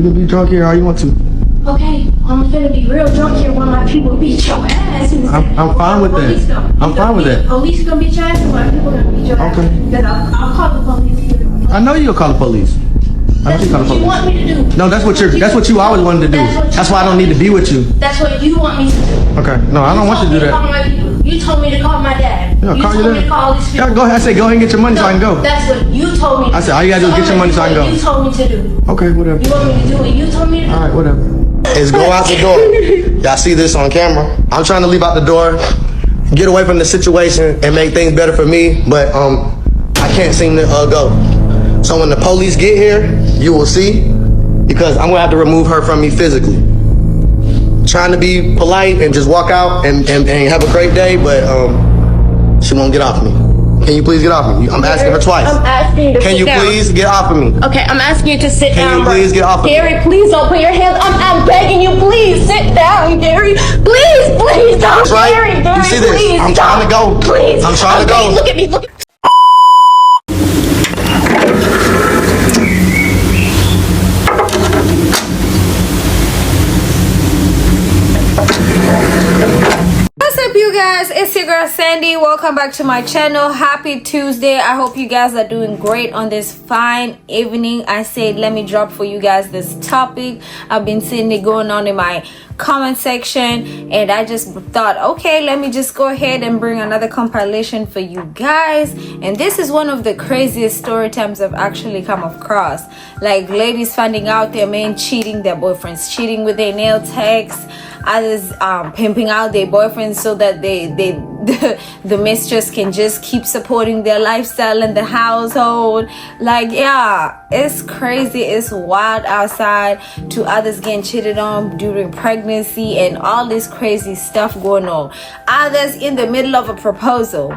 can be drunk here all you want to. Okay, I'm gonna be real drunk here when my people beat your ass. I'm fine with that. I'm fine with that. Police gonna beat your ass, and my people gonna beat your ass. Okay. Then I'll call the police. I know you'll call the police. That's what you want me to do. No, that's what you always wanted to do. That's why I don't need to be with you. That's what you want me to do. Okay. No, I don't want you to do that. You told me to call my dad. Yeah, You call told your me to dad. call these people. Yeah, go ahead. I said go ahead and get your money so I can go. That's what you told me to do. I said all you gotta do is get your money so I can go. You told me to do. Okay, whatever. You want me to do what you told me to do? All right, whatever. Is go out the door. Y'all see this on camera? I'm trying to leave out the door, get away from the situation, and make things better for me. But I can't seem to go. So when the police get here, you will see, because I'm gonna have to remove her from me physically. Trying to be polite and just walk out and have a great day, but she won't get off me. Can you please get off me? I'm asking her twice. I'm asking you to Can you sit down. please get off of me? Okay, I'm asking you to sit down. Can you please get off of me? Gary, please don't put your hands. I'm begging you, please sit down, Gary. Please don't. Right? Gary, You see this? please I'm trying to go. Please. I'm trying to go. Look at me. Look at me. What's up, you guys? It's your girl Sandy. Welcome back to my channel. Happy Tuesday. I hope you guys are doing great on this fine evening. I said let me drop for you guys this topic. I've been seeing it going on in my comment section, and I just thought, okay, let me just go ahead and bring another compilation for you guys. And this is one of the craziest story times I've actually come across. Like ladies finding out their men cheating, their boyfriends cheating with their nail techs, others pimping out their boyfriends so that the mistress can just keep supporting their lifestyle in the household. Like, yeah, it's crazy, it's wild outside, to others getting cheated on during pregnancy and all this crazy stuff going on, others in the middle of a proposal.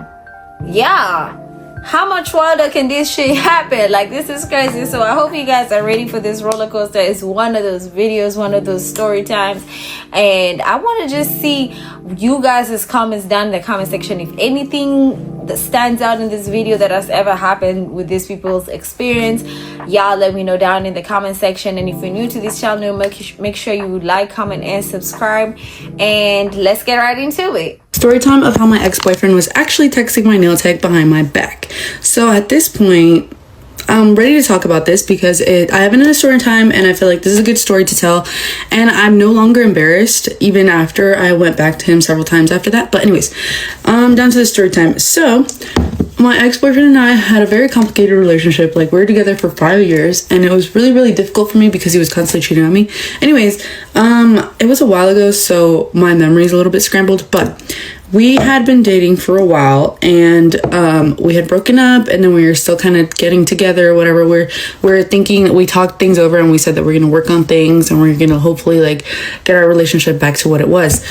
Yeah, how much wilder can this shit happen? Like, this is crazy. So I hope you guys are ready for this roller coaster. It's one of those videos, one of those story times, and I want to just see you guys' comments down in the comment section. If anything that stands out in this video that has ever happened with these people's experience, y'all let me know down in the comment section. And if you're new to this channel, make sure you like, comment, and subscribe, and let's get right into it. Story time of how my ex-boyfriend was actually texting my nail tech behind my back. So at this point, I'm ready to talk about this because I haven't done a story time, and I feel like this is a good story to tell, and I'm no longer embarrassed even after I went back to him several times after that. But anyways, down to the story time. So my ex-boyfriend and I had a very complicated relationship. Like, we were together for 5 years, and it was really, really difficult for me because he was constantly cheating on me. Anyways, it was a while ago, so my memory is a little bit scrambled, but we had been dating for a while, and we had broken up, and then we were still kind of getting together or whatever. We're thinking, we talked things over, and we said that we're gonna work on things, and we're gonna hopefully like get our relationship back to what it was.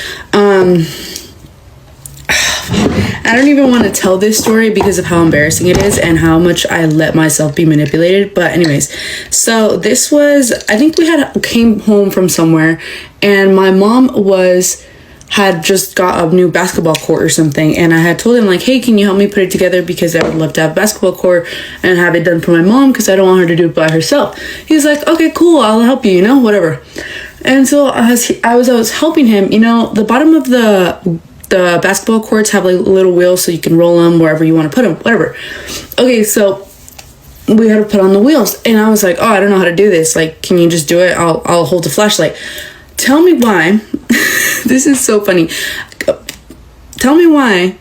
I don't even want to tell this story because of how embarrassing it is and how much I let myself be manipulated. But anyways, so this was, I think we came home from somewhere, and my mom had just got a new basketball court or something, and I had told him like, hey, can you help me put it together, because I would love to have a basketball court and have it done for my mom because I don't want her to do it by herself. He's like, okay, cool, I'll help you, whatever. And so as I was helping him, the bottom of the basketball courts have like little wheels so you can roll them wherever you want to put them, whatever. Okay, so we had to put on the wheels, and I was like, oh, I don't know how to do this. Like, can you just do it? I'll hold the flashlight. Tell me why. This is so funny. Tell me why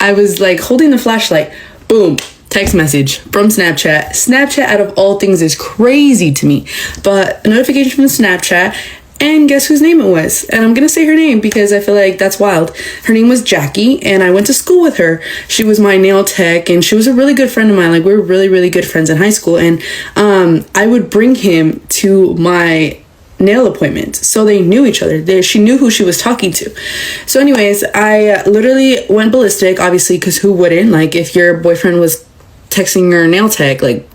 I was like holding the flashlight. Boom. Text message from Snapchat. Snapchat, out of all things, is crazy to me. But a notification from the Snapchat, and guess whose name it was? And I'm gonna say her name because I feel like that's wild. Her name was Jackie, and I went to school with her. She was my nail tech, and she was a really good friend of mine. Like, we were really, really good friends in high school, and I would bring him to my nail appointments, so they knew each other. She knew who she was talking to. So anyways, I literally went ballistic, obviously, because who wouldn't? Like, if your boyfriend was texting your nail tech, like,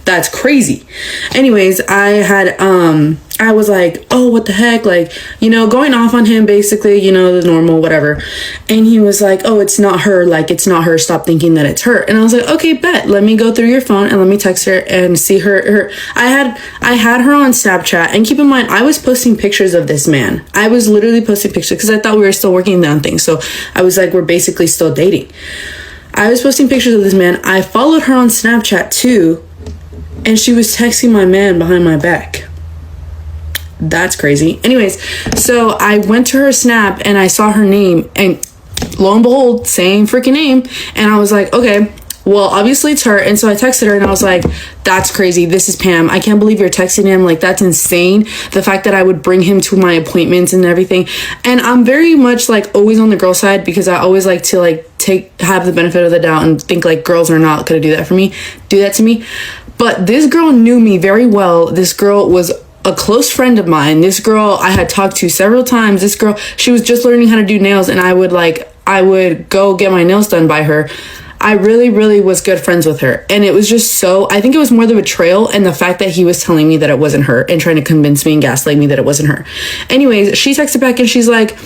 That's crazy. Anyways, I was like, oh, what the heck? Like, you know, going off on him, basically, you know, the normal, whatever. And he was like, oh, it's not her. Like, it's not her. Stop thinking that it's her. And I was like, okay, bet. Let me go through your phone and let me text her and see her. I had her on Snapchat. And keep in mind, I was posting pictures of this man. I was literally posting pictures because I thought we were still working on things. So I was like, we're basically still dating. I was posting pictures of this man. I followed her on Snapchat too. And she was texting my man behind my back. That's crazy. Anyways, so I went to her Snap and I saw her name, and lo and behold, same freaking name. And I was like, okay, well, obviously it's her. And so I texted her and I was like, that's crazy. This is Pam. I can't believe you're texting him. Like, that's insane. The fact that I would bring him to my appointments and everything. And I'm very much like always on the girl side, because I always like to like have the benefit of the doubt and think like girls are not going to do that to me. But this girl knew me very well. This girl was a close friend of mine. This girl I had talked to several times. This girl, she was just learning how to do nails, and I would go get my nails done by her. I really, really was good friends with her. And it was just so, I think it was more the betrayal and the fact that he was telling me that it wasn't her and trying to convince me and gaslight me that it wasn't her. Anyways, she texted back and she's like,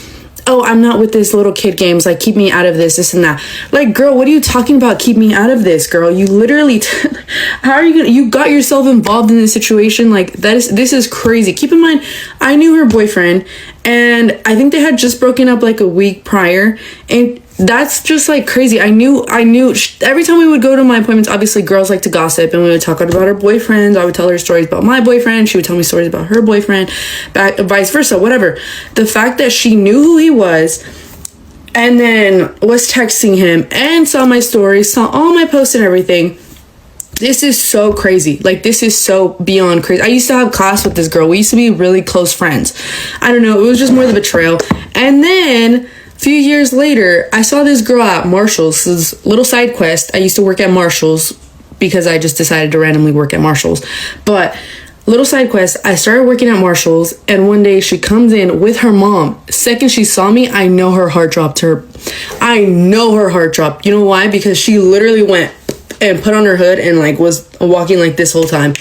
oh, I'm not with this little kid games. Like, keep me out of this and that. Like, girl, what are you talking about? Keep me out of this, girl. You literally, how are you gonna, you got yourself involved in this situation. Like, this is crazy. Keep in mind, I knew her boyfriend, and I think they had just broken up like a week prior. And that's just like crazy. I knew every time we would go to my appointments, obviously girls like to gossip, and we would talk about our boyfriends. I would tell her stories about my boyfriend. She would tell me stories about her boyfriend, vice versa, whatever. The fact that she knew who he was and then was texting him and saw my stories, saw all my posts and everything. This is so crazy. Like, this is so beyond crazy. I used to have class with this girl. We used to be really close friends. I don't know. It was just more the betrayal. And then a few years later, I saw this girl at Marshall's. This little side quest. I used to work at Marshall's because I just decided to randomly work at Marshall's. But little side quest, I started working at Marshall's, and one day she comes in with her mom. Second she saw me, I know her heart dropped. You know why? Because she literally went and put on her hood and like was walking like this whole time.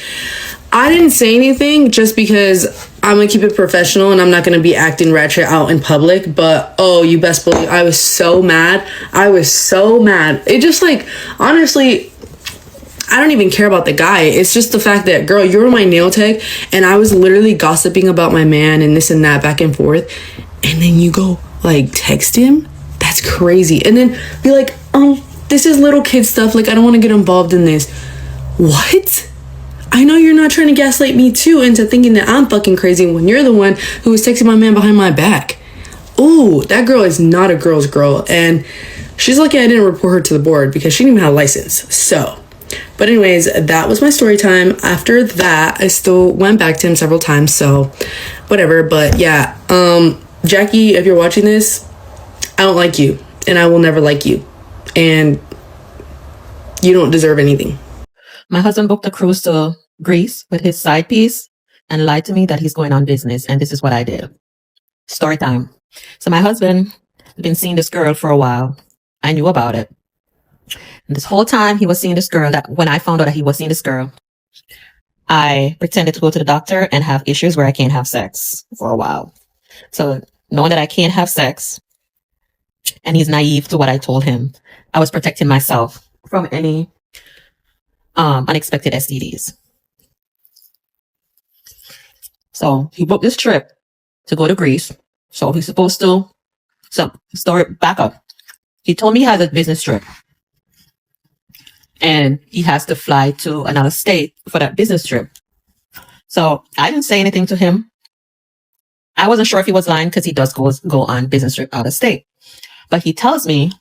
I didn't say anything just because I'm gonna keep it professional and I'm not gonna be acting ratchet out in public. But oh, you best believe I was so mad. It just, like, honestly, I don't even care about the guy. It's just the fact that, girl, you were my nail tech and I was literally gossiping about my man and this and that back and forth, and then you go like text him. That's crazy. And then be like, oh, this is little kid stuff. Like, I don't want to get involved in this. What? I know you're not trying to gaslight me too into thinking that I'm fucking crazy when you're the one who was texting my man behind my back. Ooh, that girl is not a girl's girl. And she's lucky I didn't report her to the board because she didn't even have a license. So, but anyways, that was my story time. After that, I still went back to him several times. So whatever. But yeah, Jackie, if you're watching this, I don't like you and I will never like you. And you don't deserve anything. My husband booked a cruise to Greece with his side piece and lied to me that he's going on business. And this is what I did. Story time. So my husband had been seeing this girl for a while. I knew about it. And this whole time he was seeing this girl, that when I found out that he was seeing this girl, I pretended to go to the doctor and have issues where I can't have sex for a while. So knowing that I can't have sex, and he's naive to what I told him, I was protecting myself from any unexpected STDs. So he booked this trip to go to Greece. So he's supposed to, back up. He told me he has a business trip. And he has to fly to another state for that business trip. So I didn't say anything to him. I wasn't sure if he was lying because he does go on business trip out of state. But he tells me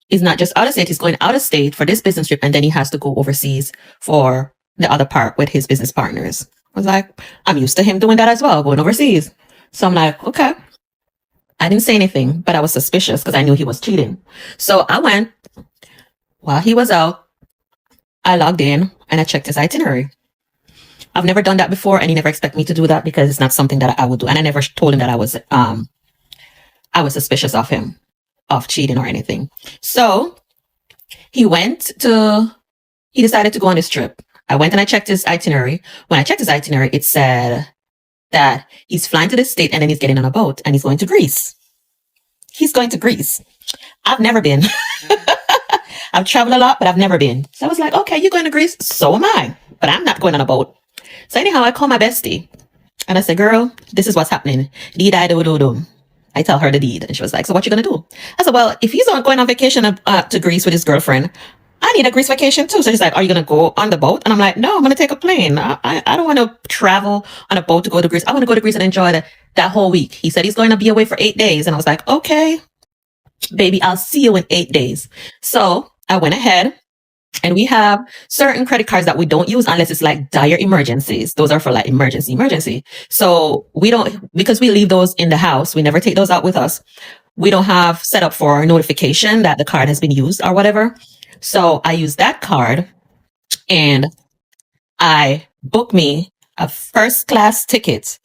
he's not just out of state, he's going out of state for this business trip, and then he has to go overseas for the other part with his business partners. I was like, I'm used to him doing that as well, going overseas. So I'm like, okay. I didn't say anything, but I was suspicious because I knew he was cheating. So I went, while he was out, I logged in and I checked his itinerary. I've never done that before, and he never expected me to do that because it's not something that I would do. And I never told him that I was suspicious of him, of cheating or anything. So he decided to go on this trip. I went and I checked his itinerary. When I checked his itinerary, it said that he's flying to this state and then he's getting on a boat and he's going to Greece. He's going to Greece. I've never been. I've traveled a lot, but I've never been. So I was like, okay, you're going to Greece? So am I. But I'm not going on a boat. So anyhow, I call my bestie. And I said, girl, this is what's happening. Dee-da-do-do-do. I tell her the deed. And she was like, so what you going to do? I said, well, if he's going on vacation to Greece with his girlfriend, I need a Greece vacation too. So she's like, are you going to go on the boat? And I'm like, no, I'm going to take a plane. I don't want to travel on a boat to go to Greece. I want to go to Greece and enjoy that whole week. He said he's going to be away for 8 days. And I was like, okay, baby, I'll see you in 8 days. So I went ahead. And we have certain credit cards that we don't use unless it's like dire emergencies. Those are for like emergency. So we don't, because we leave those in the house, we never take those out with us. We don't have set up for notification that the card has been used or whatever. So I use that card and I book me a first class ticket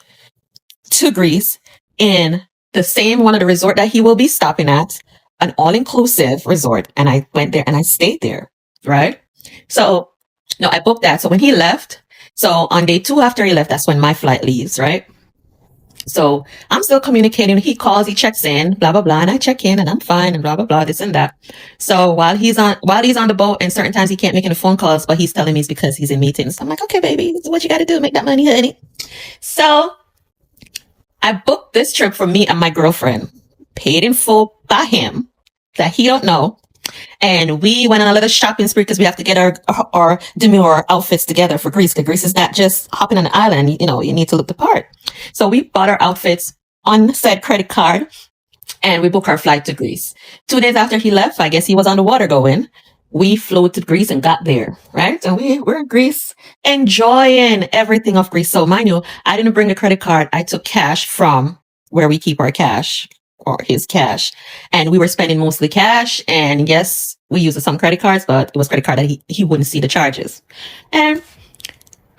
to Greece in the same one of the resort that he will be stopping at, an all-inclusive resort. And I went there and I stayed there. Right? So, no, I booked that. So when he left, so on day 2 after he left, that's when my flight leaves, right? So I'm still communicating. He calls, he checks in, blah, blah, blah. And I check in and I'm fine and blah, blah, blah, this and that. So while he's on the boat and certain times he can't make any phone calls, but he's telling me it's because he's in meetings. So I'm like, okay, baby, this is what you got to do. Make that money, honey. So I booked this trip for me and my girlfriend, paid in full by him that he don't know. And we went on a little shopping spree because we have to get our demure outfits together for Greece. Because Greece is not just hopping on an island. You know, you need to look the part. So we bought our outfits on said credit card and we booked our flight to Greece. 2 days after he left, I guess he was on the water going. We flew to Greece and got there, right? And we're in Greece enjoying everything of Greece. So mind you, I didn't bring a credit card. I took cash from where we keep our cash. Or his cash. And we were spending mostly cash. And yes, we used some credit cards, but it was credit card that he wouldn't see the charges. And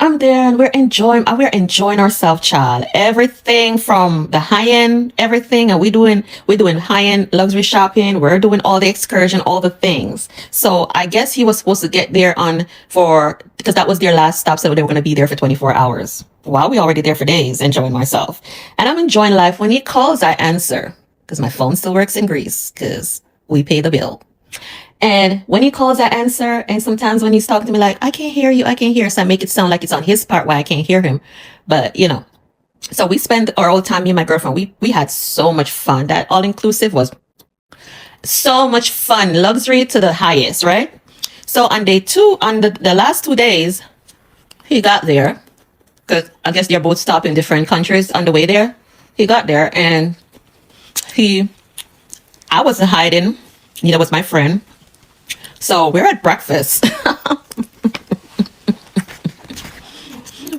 I'm there and we're enjoying ourselves, child. Everything from the high end, everything. And we're doing high end luxury shopping. We're doing all the excursion, all the things. So I guess he was supposed to get there because that was their last stop. So they were going to be there for 24 hours. Wow, we already there for days, enjoying myself. And I'm enjoying life. When he calls, I answer. Because my phone still works in Greece because we pay the bill. And when he calls, I answer. And sometimes when he's talking to me like, I can't hear you. So I make it sound like it's on his part why I can't hear him. But, you know, so we spend our whole time, me and my girlfriend, we had so much fun. That all-inclusive was so much fun. Luxury to the highest, right? So on day 2, on the last 2 days, he got there. Because I guess they're both stopped in different countries on the way there. He got there and I wasn't hiding. Neither was my friend. So we're at breakfast.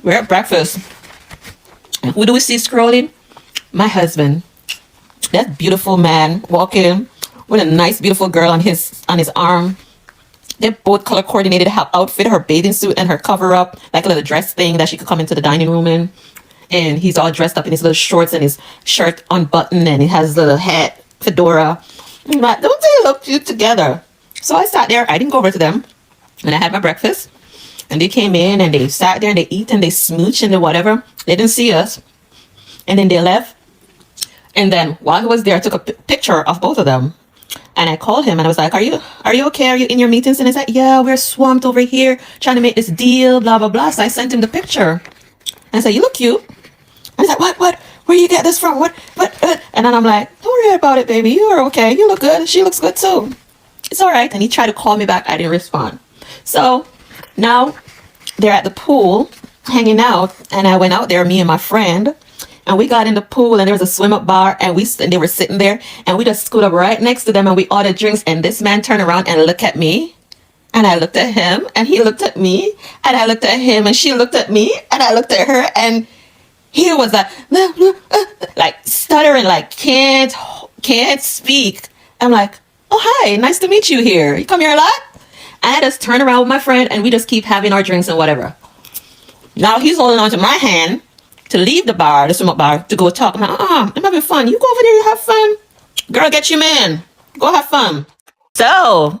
We're at breakfast. And who do we see scrolling? My husband. That beautiful man walking with a nice, beautiful girl on his arm. They're both color coordinated, have outfit, her bathing suit and her cover up, like a little dress thing that she could come into the dining room in. And he's all dressed up in his little shorts and his shirt unbuttoned and he has his little hat, fedora. I'm like, don't they look cute together? So I sat there. I didn't go over to them. And I had my breakfast. And they came in and they sat there and they eat and they smooch and they whatever. They didn't see us. And then they left. And then while he was there, I took a picture of both of them. And I called him and I was like, are you okay? Are you in your meetings? And he's like, yeah, we're swamped over here trying to make this deal, blah, blah, blah. So I sent him the picture. And I said, you look cute. And he's like, what? Where you get this from? What? And then I'm like, don't worry about it, baby. You are okay. You look good. She looks good too. It's all right. And he tried to call me back. I didn't respond. So now they're at the pool hanging out. And I went out there, me and my friend. And we got in the pool and there was a swim up bar. And they were sitting there. And we just scoot up right next to them. And we ordered drinks. And this man turned around and looked at me. And I looked at him. And he looked at me. And I looked at him. And she looked at me. And I looked at her. And he was like stuttering, like can't speak. I'm like, oh, hi, nice to meet you here. You come here a lot? And I just turn around with my friend and we just keep having our drinks and whatever. Now he's holding on to my hand to leave the bar, the swim up bar, to go talk. I'm like, I'm having fun. You go over there, you have fun. Girl, get your man. Go have fun. So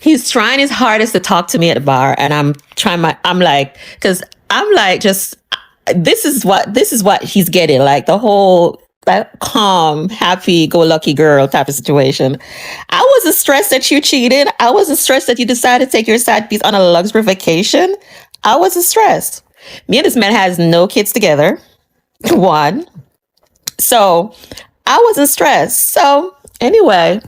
he's trying his hardest to talk to me at the bar, and this is what he's getting, like the whole that calm, happy go lucky girl type of situation. I wasn't stressed that you cheated. I wasn't stressed that you decided to take your side piece on a luxury vacation. I wasn't stressed. Me and this man has no kids together. One. So I wasn't stressed. So anyway,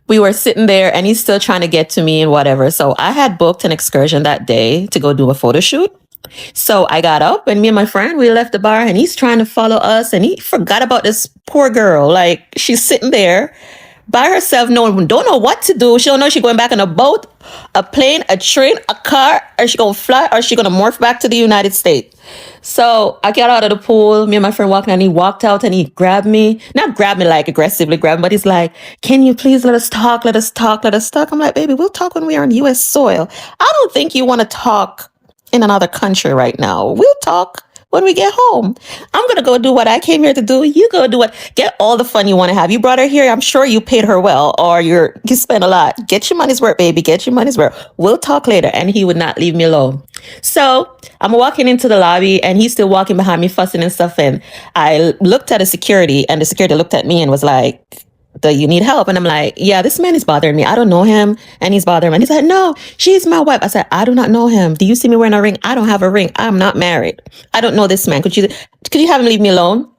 we were sitting there and he's still trying to get to me and whatever. So I had booked an excursion that day to go do a photo shoot. So I got up and me and my friend, we left the bar and he's trying to follow us and he forgot about this poor girl. Like she's sitting there by herself, don't know what to do. She don't know if she's going back on a boat, a plane, a train, a car, or she gonna fly, or she gonna morph back to the United States. So I got out of the pool, me and my friend walking, and he walked out and he grabbed me, not grabbed me like aggressively grabbed me, but he's like, can you please let us talk? I'm like, baby, we'll talk when we are on US soil. I don't think you want to talk in another country right now. We'll talk when we get home. I'm gonna go do what I came here to do. You go do get all the fun you want to have. You brought her here. I'm sure you paid her well, or you spent a lot. Get your money's worth, baby. Get your money's worth. We'll talk later. And he would not leave me alone. So I'm walking into the lobby and he's still walking behind me, fussing and stuff. And I looked at the security and the security looked at me and was like, do you need help? And I'm like, yeah, this man is bothering me. I don't know him. And he's bothering me. And he's like, no, she's my wife. I said, I do not know him. Do you see me wearing a ring? I don't have a ring. I'm not married. I don't know this man. Could you have him leave me alone?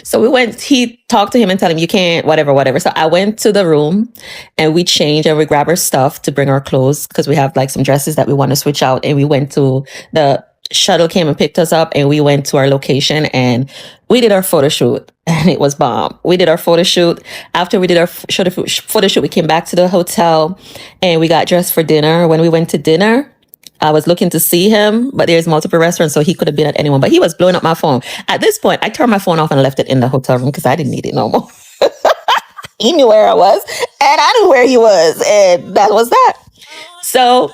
So he talked to him and tell him you can't, whatever. So I went to the room and we changed and we grabbed our stuff to bring our clothes because we have like some dresses that we want to switch out. And we went to the shuttle came and picked us up and we went to our location and we did our photo shoot and it was bomb. We did our photo shoot. After we did our photo shoot, we came back to the hotel and we got dressed for dinner. When we went to dinner, I was looking to see him, but there's multiple restaurants, so he could have been at anyone, but he was blowing up my phone. At this point, I turned my phone off and left it in the hotel room because I didn't need it no more. He knew where I was and I knew where he was, and that was that. So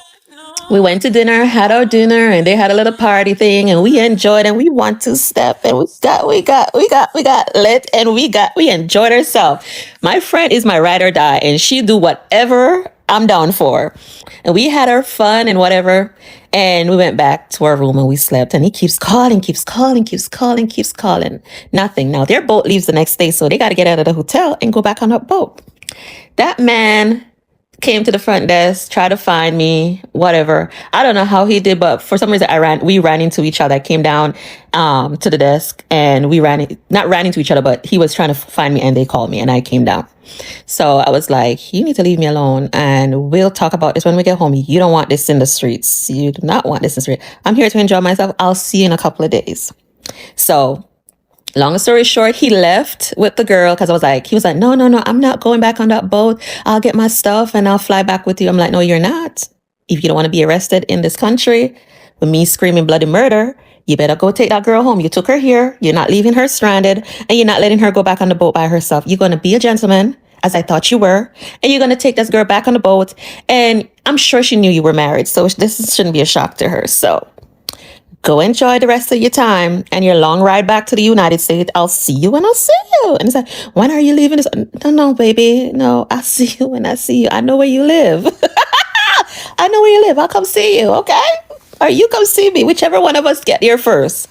we went to dinner, had our dinner, and they had a little party thing, and we enjoyed, and we want to step, and we got lit, and we enjoyed ourselves. My friend is my ride or die, and she do whatever I'm down for. And we had our fun and whatever, and we went back to our room and we slept, and he keeps calling. Nothing. Now their boat leaves the next day, so they got to get out of the hotel and go back on that boat. That man came to the front desk, tried to find me, whatever. I don't know how he did, but for some reason we ran into each other. I came down to the desk and we not ran into each other, but he was trying to find me and they called me and I came down. So I was like, you need to leave me alone and we'll talk about this when we get home. You don't want this in the streets. You do not want this in the street. I'm here to enjoy myself. I'll see you in a couple of days. So long story short, he left with the girl because he was like, no, I'm not going back on that boat. I'll get my stuff and I'll fly back with you. I'm like, no, you're not. If you don't want to be arrested in this country with me screaming bloody murder, you better go take that girl home. You took her here. You're not leaving her stranded and you're not letting her go back on the boat by herself. You're going to be a gentleman, as I thought you were, and you're going to take this girl back on the boat. And I'm sure she knew you were married, so this shouldn't be a shock to her. So go enjoy the rest of your time and your long ride back to the United States. I'll see you when I see you. And it's like, when are you leaving? No, baby. No, I'll see you when I see you. I know where you live. I know where you live. I'll come see you, okay? Or you come see me. Whichever one of us get here first.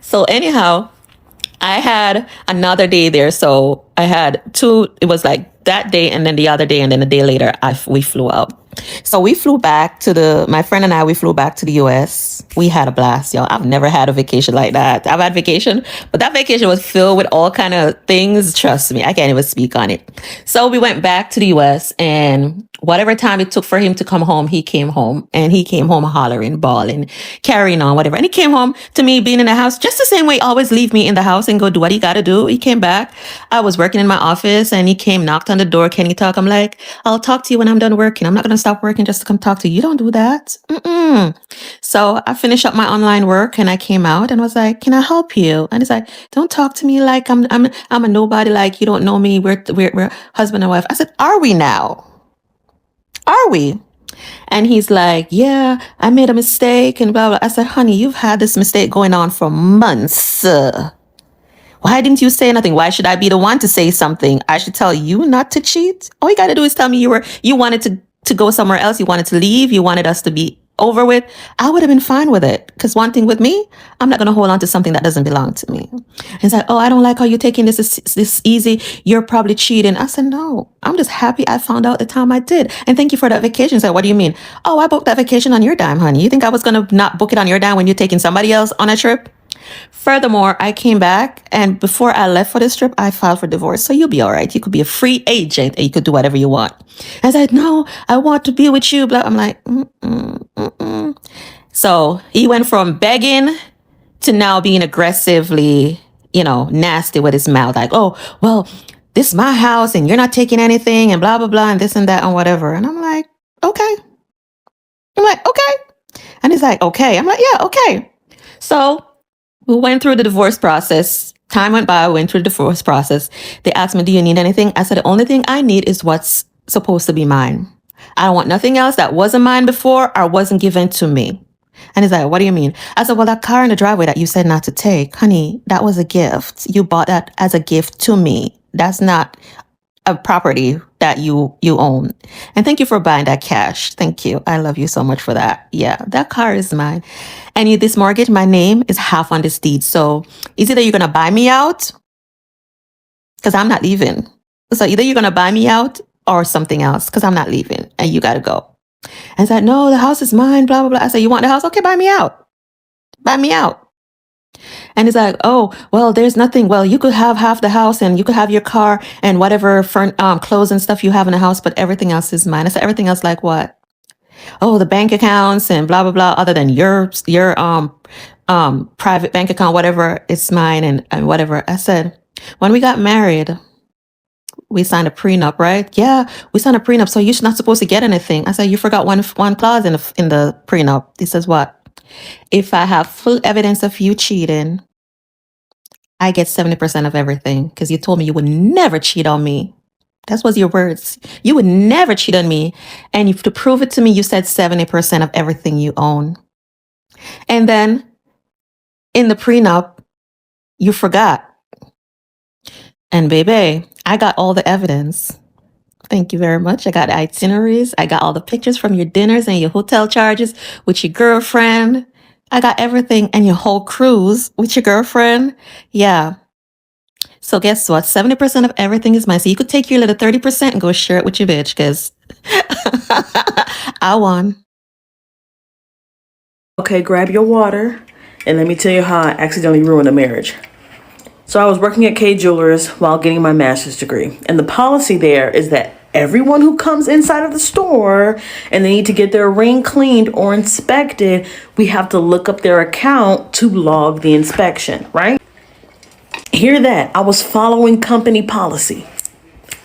So anyhow, I had another day there. So I had two. It was like that day and then the other day and then a day later, we flew out. So we flew back my friend and I, we flew back to the US. We had a blast, y'all. I've never had a vacation like that. I've had vacation, but that vacation was filled with all kind of things. Trust me, I can't even speak on it. So we went back to the US and whatever time it took for him to come home, he came home and he came home hollering, bawling, carrying on, whatever. And he came home to me being in the house just the same way he always leave me in the house and go do what he got to do. He came back. I was working in my office and he came, knocked on the door. Can you talk? I'm like, I'll talk to you when I'm done working. I'm not going to stop working just to come talk to you. You don't do that. So I finished up my online work and I came out and was like, can I help you? And he's like, don't talk to me like I'm a nobody, like you don't know me. We're husband and wife. I said, are we now? Are we? And he's like, yeah, I made a mistake and blah, blah. I said, honey, you've had this mistake going on for months. Why didn't you say nothing? Why should I be the one to say something? I should tell you not to cheat. All you got to do is tell me you wanted to go somewhere else. You wanted to leave. You wanted us to be over with. I would have been fine with it. Because one thing with me, I'm not going to hold on to something that doesn't belong to me. And it's like, oh, I don't like how you're taking this easy. You're probably cheating. I said, no, I'm just happy I found out the time I did. And thank you for that vacation. He said, what do you mean? Oh, I booked that vacation on your dime, honey. You think I was going to not book it on your dime when you're taking somebody else on a trip? Furthermore, I came back, and before I left for this trip, I filed for divorce. So you'll be all right. You could be a free agent and you could do whatever you want. I was like, no, I want to be with you. Blah. I'm like, So he went from begging to now being aggressively, nasty with his mouth. Like, oh, well, this is my house and you're not taking anything and blah, blah, blah, and this and that and whatever. And I'm like, okay. And he's like, okay. I'm like, yeah, okay. So we went through the divorce process. Time went by, we went through the divorce process. They asked me, do you need anything? I said, the only thing I need is what's supposed to be mine. I don't want nothing else that wasn't mine before or wasn't given to me. And he's like, what do you mean? I said, well, that car in the driveway that you said not to take, honey, that was a gift. You bought that as a gift to me. That's not a property that you own. And thank you for buying that cash. Thank you. I love you so much for that. Yeah, that car is mine. And this mortgage, my name is half on this deed. So it's either you're going to buy me out because I'm not leaving. So either you're going to buy me out or something else because I'm not leaving and you got to go. And it's like, no, the house is mine, blah, blah, blah. I said, you want the house? Okay, buy me out. Buy me out. And he's like, oh, well, there's nothing. Well, you could have half the house and you could have your car and whatever clothes and stuff you have in the house, but everything else is mine. I said, everything else like what? Oh, the bank accounts and blah, blah, blah, other than your private bank account, whatever, it's mine and whatever. I said, when we got married, we signed a prenup, right? Yeah, we signed a prenup, so you're not supposed to get anything. I said, you forgot one clause in the prenup. He says, what? If I have full evidence of you cheating, I get 70% of everything because you told me you would never cheat on me. That was your words. You would never cheat on me. And to prove it to me, you said 70% of everything you own. And then in the prenup, you forgot. And baby, I got all the evidence. Thank you very much. I got the itineraries. I got all the pictures from your dinners and your hotel charges with your girlfriend. I got everything and your whole cruise with your girlfriend. Yeah. So guess what? 70% of everything is mine. So you could take your little 30% and go share it with your bitch because I won. Okay, grab your water and let me tell you how I accidentally ruined a marriage. So I was working at K Jewelers while getting my master's degree. And the policy there is that everyone who comes inside of the store and they need to get their ring cleaned or inspected, we have to look up their account to log the inspection, right? Hear that. I was following company policy.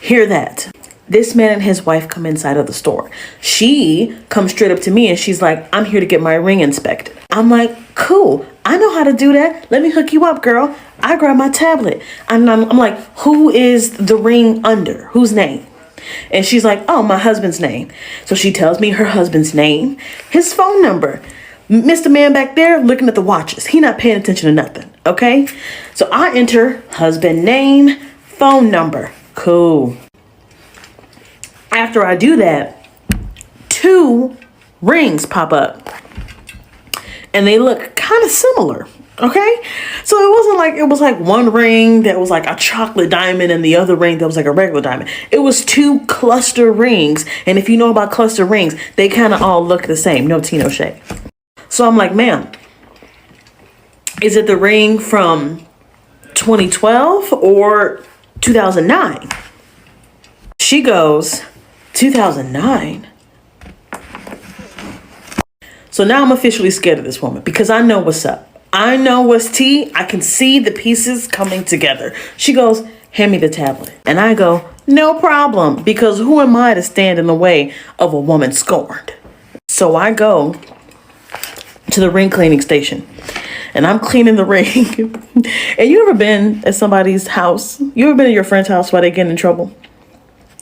Hear that. This man and his wife come inside of the store. She comes straight up to me and she's like, I'm here to get my ring inspected. I'm like, cool. I know how to do that. Let me hook you up, girl. I grab my tablet. I'm like, who is the ring under? Whose name? And she's like, oh, my husband's name. So she tells me her husband's name, his phone number. Mr. Man back there looking at the watches. He not paying attention to nothing. Okay. So I enter husband name, phone number. Cool. After I do that, 2 rings pop up and they look kind of similar. Okay. So it wasn't like, it was like one ring that was like a chocolate diamond and the other ring that was like a regular diamond. It was 2 cluster rings. And if you know about cluster rings, they kind of all look the same. No tea, no shade. So I'm like, ma'am, is it the ring from 2012 or 2009? She goes, 2009. So now I'm officially scared of this woman because I know what's up. I know what's tea. I can see the pieces coming together. She goes, hand me the tablet. And I go, no problem, because who am I to stand in the way of a woman scorned? So I go to the ring cleaning station and I'm cleaning the ring. And you ever been at somebody's house? You ever been at your friend's house while they getting in trouble?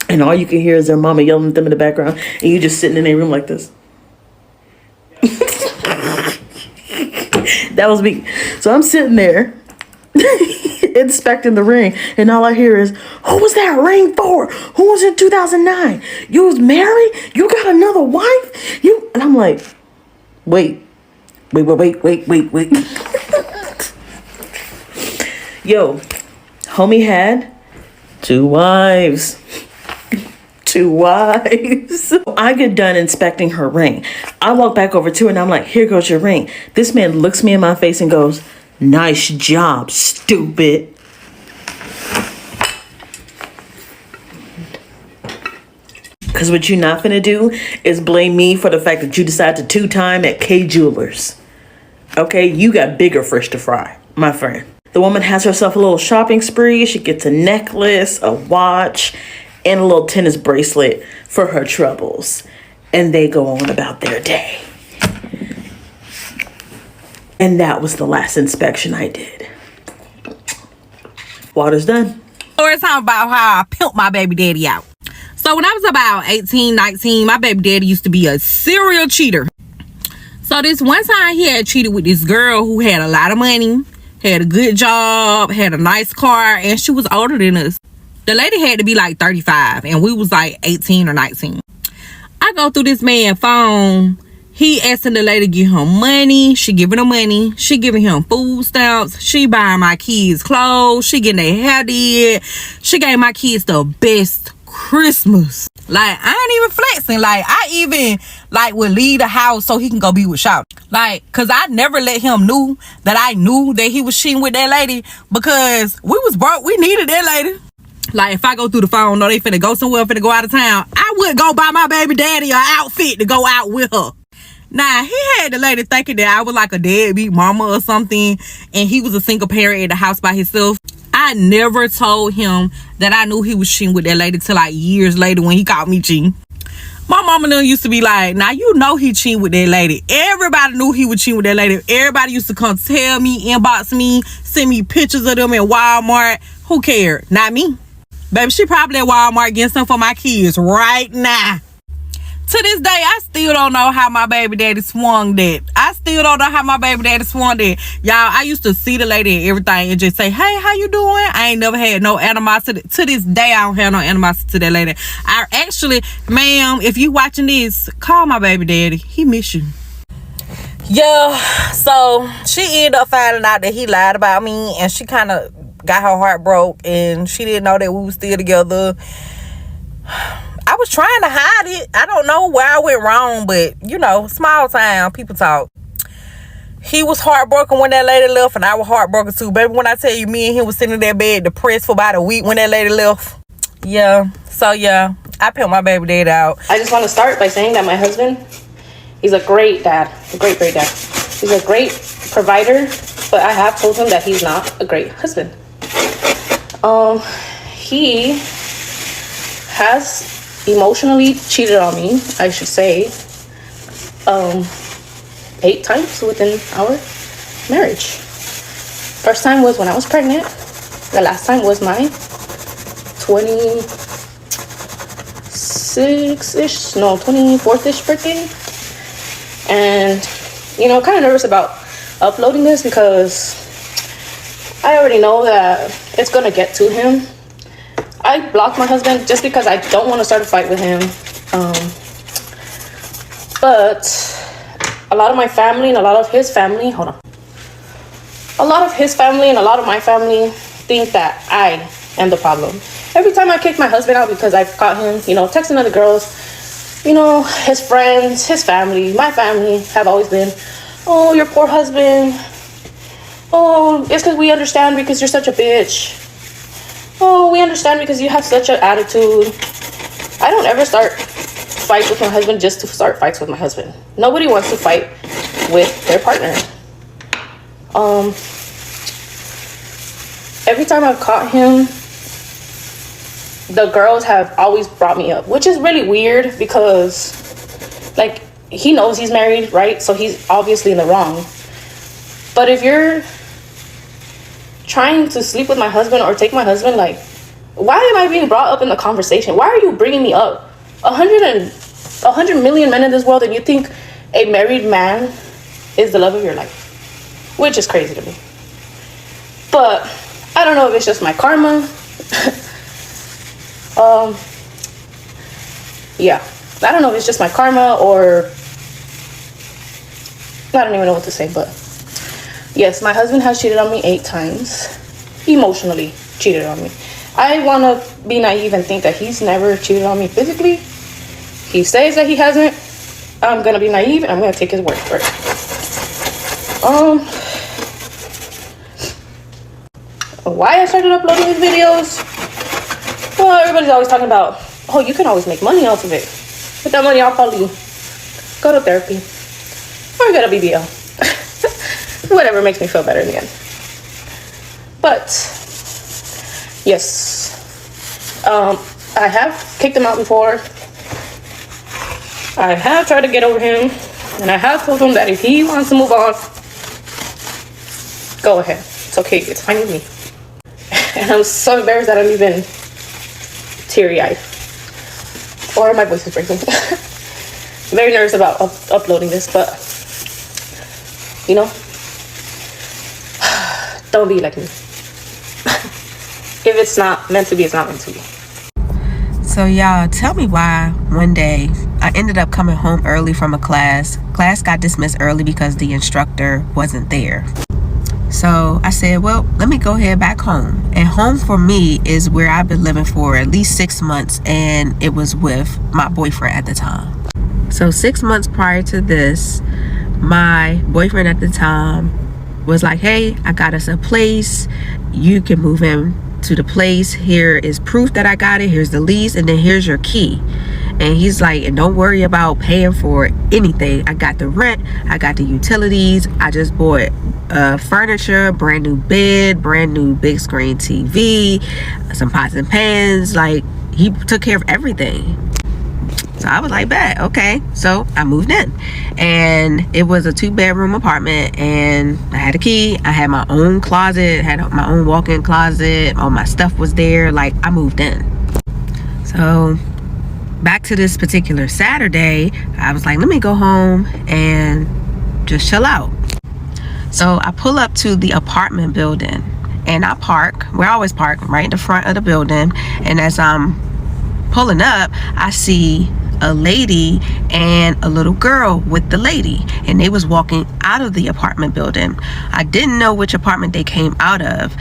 And all you can hear is their mama yelling at them in the background and you just sitting in their room like this. That was me. So I'm sitting there inspecting the ring, and all I hear is, "Who was that ring for? Who was in 2009? You was married? You got another wife? You?" And I'm like, wait. Yo, homie had 2 wives. 2 wives. I get done inspecting her ring. I walk back over to her and I'm like, "Here goes your ring." This man looks me in my face and goes, "Nice job, stupid." Because what you're not finna do is blame me for the fact that you decided to 2-time at K Jewelers. Okay, you got bigger fish to fry, my friend. The woman has herself a little shopping spree. She gets a necklace, a watch, and a little tennis bracelet for her troubles. And they go on about their day. And that was the last inspection I did. Water's done. Story time about how I pimped my baby daddy out. So when I was about 18, 19, my baby daddy used to be a serial cheater. So this one time he had cheated with this girl who had a lot of money, had a good job, had a nice car, and she was older than us. The lady had to be like 35 and we was like 18 or 19. I go through this man's phone. He asking the lady to give him money. She giving him money. She giving him food stamps. She buying my kids clothes. She getting their hair did. She gave my kids the best Christmas. Like, I ain't even flexing. Like, I even like would leave the house so he can go be with Shout. Like, cause I never let him know that I knew that he was cheating with that lady, because we was broke. We needed that lady. Like, if I go through the phone, no, they finna go somewhere, finna go out of town, I would go buy my baby daddy an outfit to go out with her. Nah, he had the lady thinking that I was like a deadbeat mama or something, and he was a single parent at the house by himself. I never told him that I knew he was cheating with that lady till like years later when he caught me cheating. My mama then used to be like, "Now you know he cheating with that lady." Everybody knew he was cheating with that lady. Everybody used to come tell me, inbox me, send me pictures of them at Walmart. Who cared? Not me. Baby, she probably at Walmart getting something for my kids right now. To this day, I still don't know how my baby daddy swung that. Y'all, I used to see the lady and everything and just say, "Hey, how you doing?" I ain't never had no animosity. To this day, I don't have no animosity to that lady. I actually, ma'am, if you watching this, call my baby daddy. He miss you. Yeah, so she ended up finding out that he lied about me, and she kind of got her heart broke, and she didn't know that we were still together. I was trying to hide it. I don't know where I went wrong, but you know, small town, people talk. He was heartbroken when that lady left, and I was heartbroken too. Baby, when I tell you, me and him was sitting in that bed depressed for about a week when that lady left. Yeah, so yeah, I pimped my baby dad out. I just want to start by saying that my husband, he's a great dad, a great dad. He's a great provider, but I have told him that he's not a great husband. He has emotionally cheated on me, I should say, 8 times within our marriage. First time was when I was pregnant. The last time was my 24th-ish birthday. And, you know, kind of nervous about uploading this because I already know that it's gonna get to him. I blocked my husband just because I don't want to start a fight with him. But a lot of my family and a lot of his family, a lot of his family and a lot of my family think that I am the problem. Every time I kick my husband out because I've caught him, you know, texting other girls, you know, his friends, his family, my family have always been, "Oh, your poor husband. Oh, it's because we understand because you're such a bitch. Oh, we understand because you have such an attitude." I don't ever start fights with my husband just to start fights with my husband. Nobody wants to fight with their partner. Every time I've caught him, the girls have always brought me up, which is really weird because, like, he knows he's married, right? So he's obviously in the wrong. But if you're trying to sleep with my husband or take my husband, like, why am I being brought up in the conversation? Why are you bringing me up? 100 million men in this world, and you think a married man is the love of your life, which is crazy to me. But I don't know if it's just my karma. Yeah, I don't know if it's just my karma or I don't even know what to say, but yes, my husband has cheated on me 8 times. Emotionally cheated on me. I want to be naive and think that he's never cheated on me physically. He says that he hasn't. I'm going to be naive and I'm going to take his word for it. Why I started uploading these videos? Well, everybody's always talking about, oh, you can always make money off of it. With that money, I'll probably go to therapy or get a BBL. Whatever makes me feel better in the end. But yes, I have kicked him out before. I have tried to get over him, and I have told him that if he wants to move on, go ahead. It's okay. It's fine with me. And I'm so embarrassed that I'm even teary-eyed. Or my voice is breaking. Very nervous about uploading this, but you know, don't be like me. If it's not meant to be, it's not meant to be. So y'all, tell me why one day I ended up coming home early from a class. Class got dismissed early because the instructor wasn't there. So I said, well, let me go ahead back home. And home for me is where I've been living for at least 6 months, and it was with my boyfriend at the time. So 6 months prior to this, my boyfriend at the time was like, hey, I got us a place. You can move in to the place. Here is proof that I got it. Here's the lease, and then here's your key. And he's like, and don't worry about paying for anything. I got the rent, I got the utilities, I just bought furniture, brand new bed, brand new big screen TV, some pots and pans. Like, he took care of everything. So I was like, bet, okay. So I moved in, and it was a 2-bedroom apartment, and I had a key. I had my own closet, had my own walk-in closet. All my stuff was there. Like, I moved in. So back to this particular Saturday, I was like, let me go home and just chill out. So I pull up to the apartment building, and I park. We always park right in the front of the building. And as I'm pulling up, I see a lady and a little girl with the lady, and they was walking out of the apartment building. I didn't know which apartment they came out of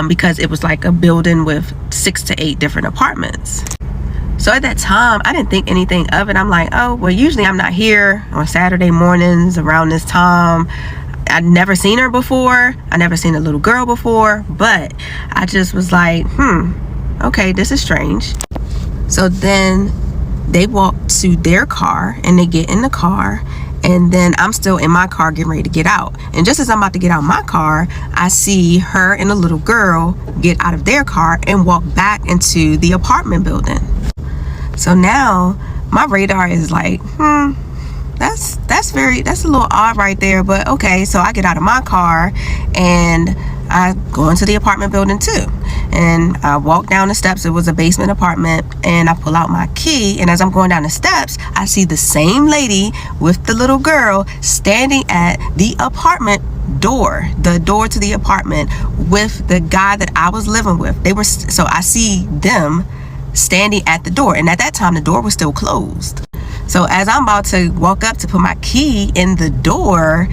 because it was like a building with 6 to 8 different apartments. So at that time, I didn't think anything of it. I'm like, oh, well, usually I'm not here on Saturday mornings around this time. I'd never seen her before. I never seen a little girl before, but I just was like, okay, this is strange. So then they walk to their car, and they get in the car, and then I'm still in my car getting ready to get out. And just as I'm about to get out my car, I see her and a little girl get out of their car and walk back into the apartment building. So now my radar is like, that's a little odd right there, but okay. So I get out of my car and I go into the apartment building too, and I walk down the steps. It was a basement apartment, and I pull out my key, and as I'm going down the steps, I see the same lady with the little girl standing at the apartment door, the door to the apartment, with the guy that I was living with. So I see them standing at the door, and at that time the door was still closed. So as I'm about to walk up to put my key in the door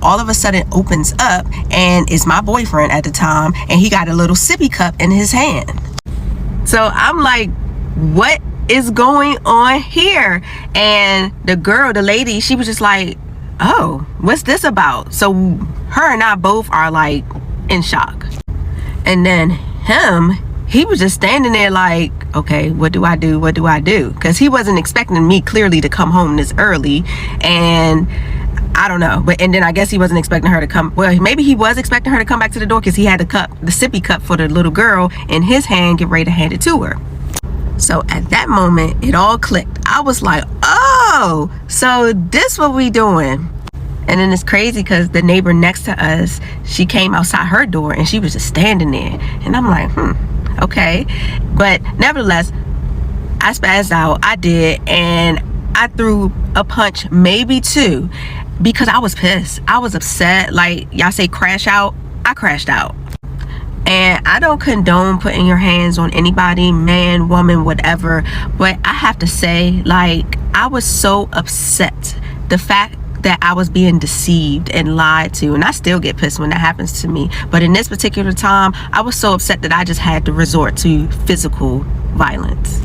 all of a sudden opens up, and it's my boyfriend at the time, and he got a little sippy cup in his hand. So I'm like, what is going on here? And the lady, she was just like, oh, what's this about? So her and I both are like in shock. And then he was just standing there like, okay, what do I do? What do I do? Because he wasn't expecting me clearly to come home this early. And I don't know. And then I guess he wasn't expecting her to come. Well, maybe he was expecting her to come back to the door because he had the sippy cup for the little girl in his hand, get ready to hand it to her. So at that moment, it all clicked. I was like, oh, so this what we doing? And then it's crazy because the neighbor next to us, she came outside her door and she was just standing there. And I'm like, okay. But nevertheless, I spazzed out. I did. And I threw a punch, maybe 2, because I was pissed. I was upset. Like y'all say crash out. I crashed out. And I don't condone putting your hands on anybody, man, woman, whatever, but I have to say, like, I was so upset. The fact that I was being deceived and lied to, and I still get pissed when that happens to me, but in this particular time, I was so upset that I just had to resort to physical violence.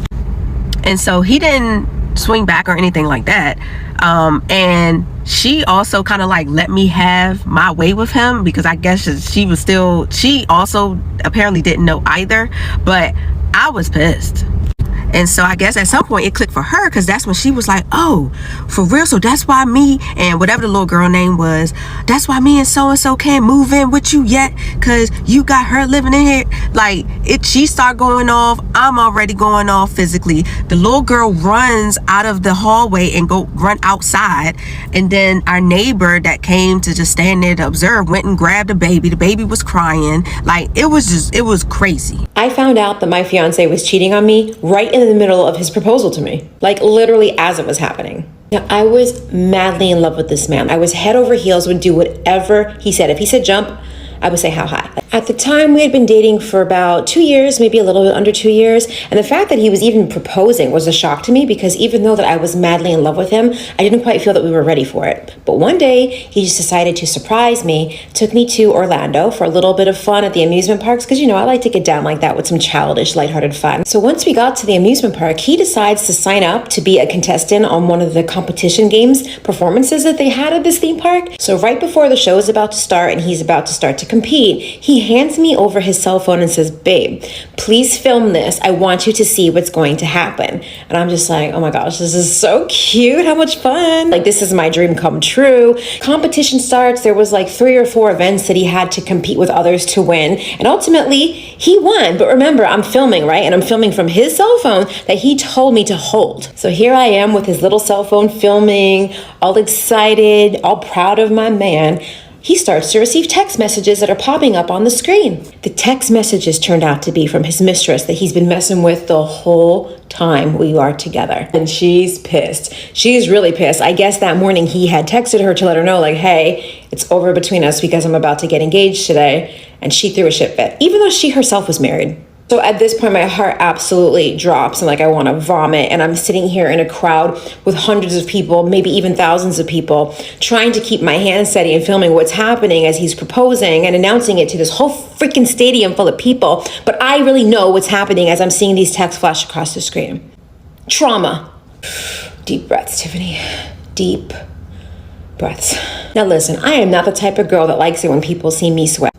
And so he didn't swing back or anything like that. And she also kind of like let me have my way with him, because I guess she also apparently didn't know either, but I was pissed. And so I guess at some point it clicked for her, because that's when she was like, oh, for real? So that's why me and whatever the little girl name was, that's why me and so-and-so can't move in with you yet, because you got her living in here. Like, she started going off. I'm already going off physically. The little girl runs out of the hallway and run outside. And then our neighbor that came to just stand there to observe went and grabbed a baby. The baby was crying. Like, it was crazy. I found out that my fiance was cheating on me right in the middle of his proposal to me, like literally as it was happening. Now, I was madly in love with this man. I was head over heels, would do whatever he said. If he said jump, I would say how high. At the time, we had been dating for about 2 years, maybe a little bit under 2 years. And the fact that he was even proposing was a shock to me, because even though that I was madly in love with him, I didn't quite feel that we were ready for it. But one day, he just decided to surprise me, took me to Orlando for a little bit of fun at the amusement parks, because, you know, I like to get down like that with some childish, lighthearted fun. So once we got to the amusement park, he decides to sign up to be a contestant on one of the competition games performances that they had at this theme park. So right before the show is about to start and he's about to start to compete, he hands me over his cell phone and says, babe, please film this. I want you to see what's going to happen. And I'm just like, oh my gosh, this is so cute. How much fun. Like, this is my dream come true. Competition starts. There was like 3 or 4 events that he had to compete with others to win. And ultimately he won. But remember, I'm filming, right? And I'm filming from his cell phone that he told me to hold. So here I am with his little cell phone filming, all excited, all proud of my man. He starts to receive text messages that are popping up on the screen. The text messages turned out to be from his mistress that he's been messing with the whole time we are together. And she's pissed. She's really pissed. I guess that morning he had texted her to let her know, like, hey, it's over between us because I'm about to get engaged today. And she threw a shit fit, even though she herself was married. So at this point, my heart absolutely drops and like I want to vomit. And I'm sitting here in a crowd with hundreds of people, maybe even thousands of people, trying to keep my hands steady and filming what's happening as he's proposing and announcing it to this whole freaking stadium full of people. But I really know what's happening as I'm seeing these texts flash across the screen. Trauma. Deep breaths, Tiffany. Deep breaths. Now listen, I am not the type of girl that likes it when people see me sweat.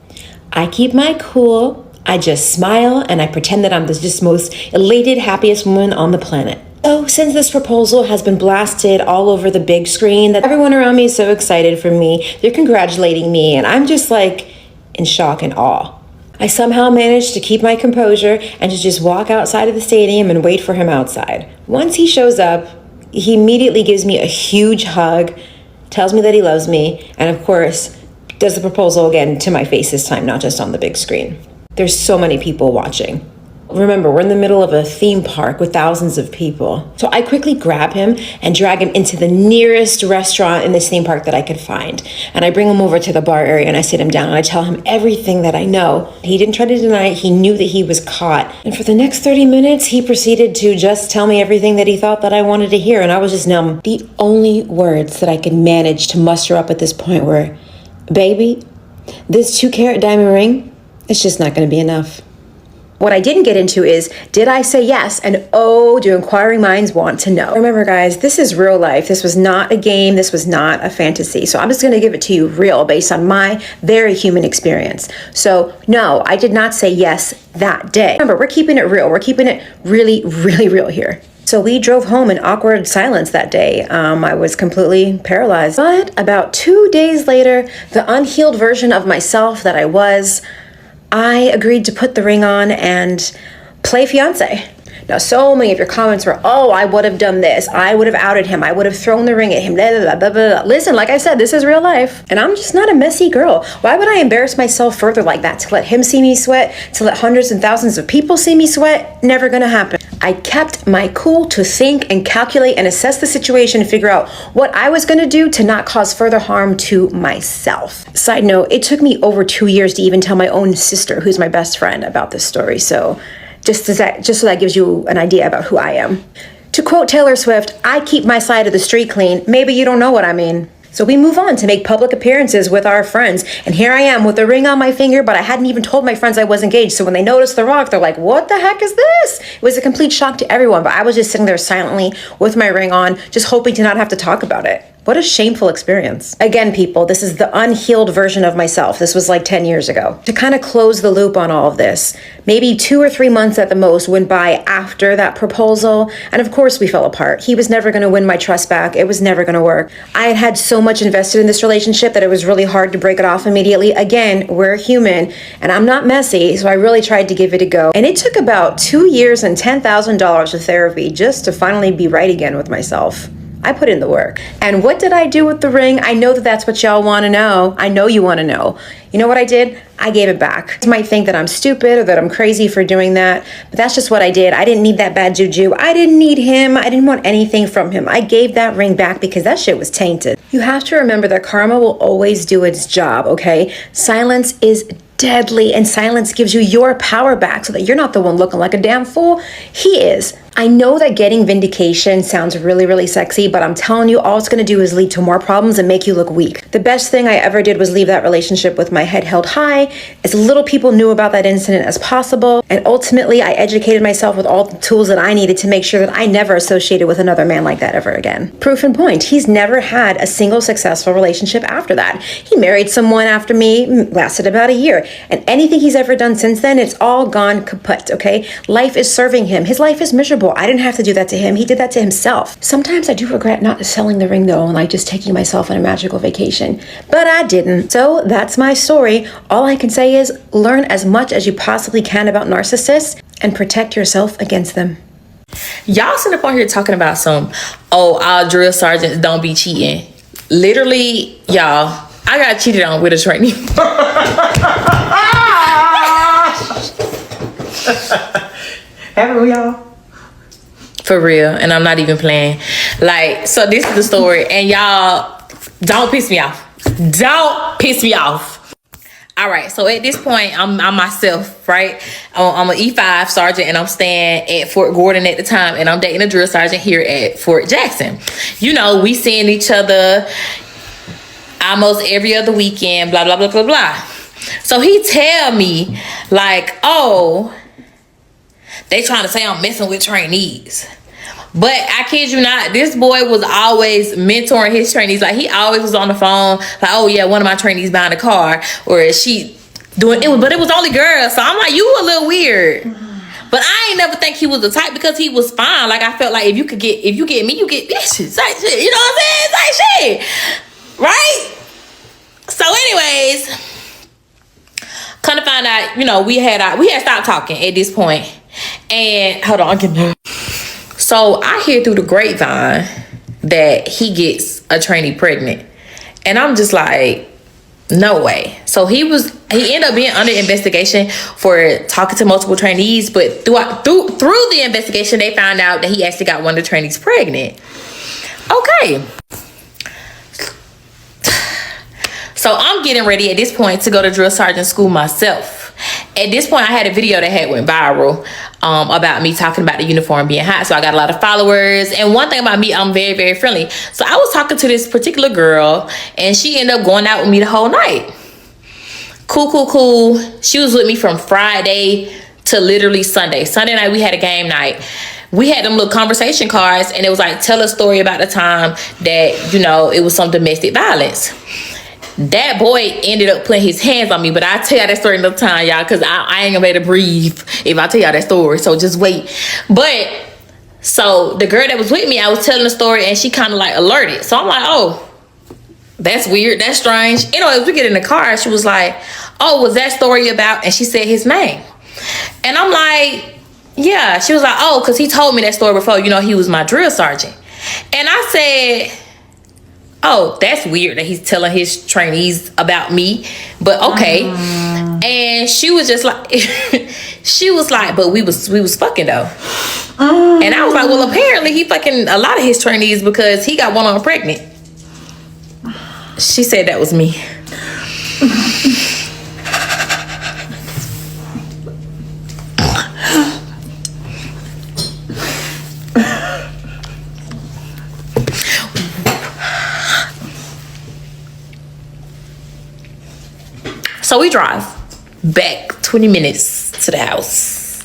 I keep my cool. I just smile and I pretend that I'm the just most elated, happiest woman on the planet. So since this proposal has been blasted all over the big screen, that everyone around me is so excited for me, they're congratulating me, and I'm just like in shock and awe. I somehow managed to keep my composure and to just walk outside of the stadium and wait for him outside. Once he shows up, he immediately gives me a huge hug, tells me that he loves me, and of course, does the proposal again to my face this time, not just on the big screen. There's so many people watching. Remember, we're in the middle of a theme park with thousands of people. So I quickly grab him and drag him into the nearest restaurant in this theme park that I could find. And I bring him over to the bar area and I sit him down and I tell him everything that I know. He didn't try to deny it. He knew that he was caught. And for the next 30 minutes, he proceeded to just tell me everything that he thought that I wanted to hear. And I was just numb. The only words that I could manage to muster up at this point were, baby, this 2-carat diamond ring, it's just not going to be enough. What I didn't get into is, did I say yes? And oh, do inquiring minds want to know? Remember, guys, this is real life. This was not a game. This was not a fantasy. So I'm just going to give it to you real based on my very human experience. So no, I did not say yes that day. Remember, we're keeping it real. We're keeping it really, really real here. So we drove home in awkward silence that day. I was completely paralyzed. But about 2 days later, the unhealed version of myself that I agreed to put the ring on and play fiance. Now, so many of your comments were, oh, I would have done this. I would have outed him. I would have thrown the ring at him. Blah, blah, blah, blah, blah. Listen, like I said, this is real life. And I'm just not a messy girl. Why would I embarrass myself further like that? To let him see me sweat? To let hundreds and thousands of people see me sweat? Never gonna happen. I kept my cool to think and calculate and assess the situation and figure out what I was gonna do to not cause further harm to myself. Side note, it took me over 2 years to even tell my own sister, who's my best friend, about this story. So just so that gives you an idea about who I am. To quote Taylor Swift, I keep my side of the street clean. Maybe you don't know what I mean. So we move on to make public appearances with our friends. And here I am with a ring on my finger, but I hadn't even told my friends I was engaged. So when they noticed the rock, they're like, what the heck is this? It was a complete shock to everyone, but I was just sitting there silently with my ring on, just hoping to not have to talk about it. What a shameful experience. Again, people, this is the unhealed version of myself. This was like 10 years ago. To kind of close the loop on all of this, maybe 2 or 3 months at the most went by after that proposal. And of course we fell apart. He was never going to win my trust back. It was never going to work. I had had so much invested in this relationship that it was really hard to break it off immediately. Again, we're human and I'm not messy. So I really tried to give it a go. And it took about 2 years and $10,000 of therapy just to finally be right again with myself. I put in the work. And what did I do with the ring? I know that that's what y'all want to know. I know you want to know. You know what I did? I gave it back. You might think that I'm stupid or that I'm crazy for doing that, but that's just what I did. I didn't need that bad juju. I didn't need him. I didn't want anything from him. I gave that ring back because that shit was tainted. You have to remember that karma will always do its job, okay? Silence is deadly, and silence gives you your power back so that you're not the one looking like a damn fool. He is. I know that getting vindication sounds really, really sexy, but I'm telling you, all it's going to do is lead to more problems and make you look weak. The best thing I ever did was leave that relationship with my head held high, as little people knew about that incident as possible, and ultimately I educated myself with all the tools that I needed to make sure that I never associated with another man like that ever again. Proof in point, he's never had a single successful relationship after that. He married someone after me, lasted about a year, and anything he's ever done since then, it's all gone kaput, okay? Life is serving him. His life is miserable. I didn't have to do that to him. He did that to himself. Sometimes I do regret not selling the ring though, and like just taking myself on a magical vacation, but I didn't. So that's my story. All I can say is learn as much as you possibly can about narcissists and protect yourself against them. Y'all sitting up on here talking about all drill sergeants don't be cheating. Literally, y'all, I got cheated on with a trainee. Haven't we all? For real, and I'm not even playing. Like, so this is the story, and y'all, don't piss me off. Don't piss me off. All right, so at this point, I'm myself, right? I'm an E5 sergeant, and I'm staying at Fort Gordon at the time, and I'm dating a drill sergeant here at Fort Jackson. You know, we seeing each other almost every other weekend, blah, blah, blah, blah, blah. So he tell me, like, oh, they trying to say I'm messing with trainees. But I kid you not, this boy was always mentoring his trainees. Like, he always was on the phone, like, oh yeah, one of my trainees buying a car, or she doing it, but it was only girls. So I'm like, you a little weird. But I ain't never think he was the type, because he was fine. Like, I felt like if you get me, you get bitches. Like shit, you know what I'm saying? It's like shit, right? So anyways, kind of find out, you know, we had stopped talking at this point. And hold on, so I hear through the grapevine that he gets a trainee pregnant, and I'm just like, no way. So he ended up being under investigation for talking to multiple trainees, but through the investigation, they found out that he actually got one of the trainees pregnant. Okay. So I'm getting ready at this point to go to drill sergeant school myself. At this point, I had a video that went viral about me talking about the uniform being hot. So I got a lot of followers. And one thing about me, I'm very, very friendly. So I was talking to this particular girl, and she ended up going out with me the whole night. Cool. She was with me from Friday to literally Sunday. Sunday night, we had a game night. We had them little conversation cards, and it was like, tell a story about the time that, you know, it was some domestic violence. That boy ended up putting his hands on me, but I'll tell y'all that story another time, y'all, because I ain't gonna be able to breathe if I tell y'all that story, so just wait. But, so the girl that was with me, I was telling the story, and she kind of like alerted. So I'm like, oh, that's weird, that's strange. Anyways, we get in the car, she was like, oh, was that story about, and she said his name. And I'm like, Yeah, she was like, oh, because he told me that story before. You know, he was my drill sergeant. And I said, oh, that's weird that he's telling his trainees about me. But okay. And she was just like, she was like, but we was fucking though. And I was like, well, apparently he fucking a lot of his trainees because he got one on pregnant. She said that was me. So we drive back 20 minutes to the house.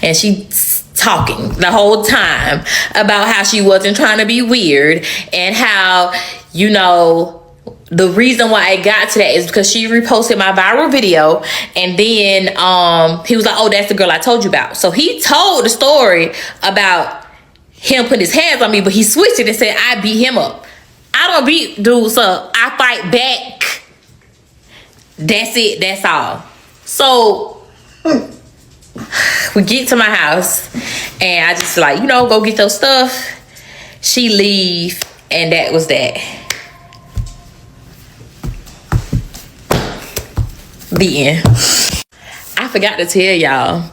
And she's talking the whole time about how she wasn't trying to be weird and how, you know, the reason why I got to that is because she reposted my viral video. And then he was like, oh, that's the girl I told you about. So he told the story about him putting his hands on me, but he switched it and said, I beat him up. I don't beat dudes up. I fight back. That's it. That's all. So we get to my house and I just like, you know, go get your stuff. She leave and that was that. The end. I forgot to tell y'all.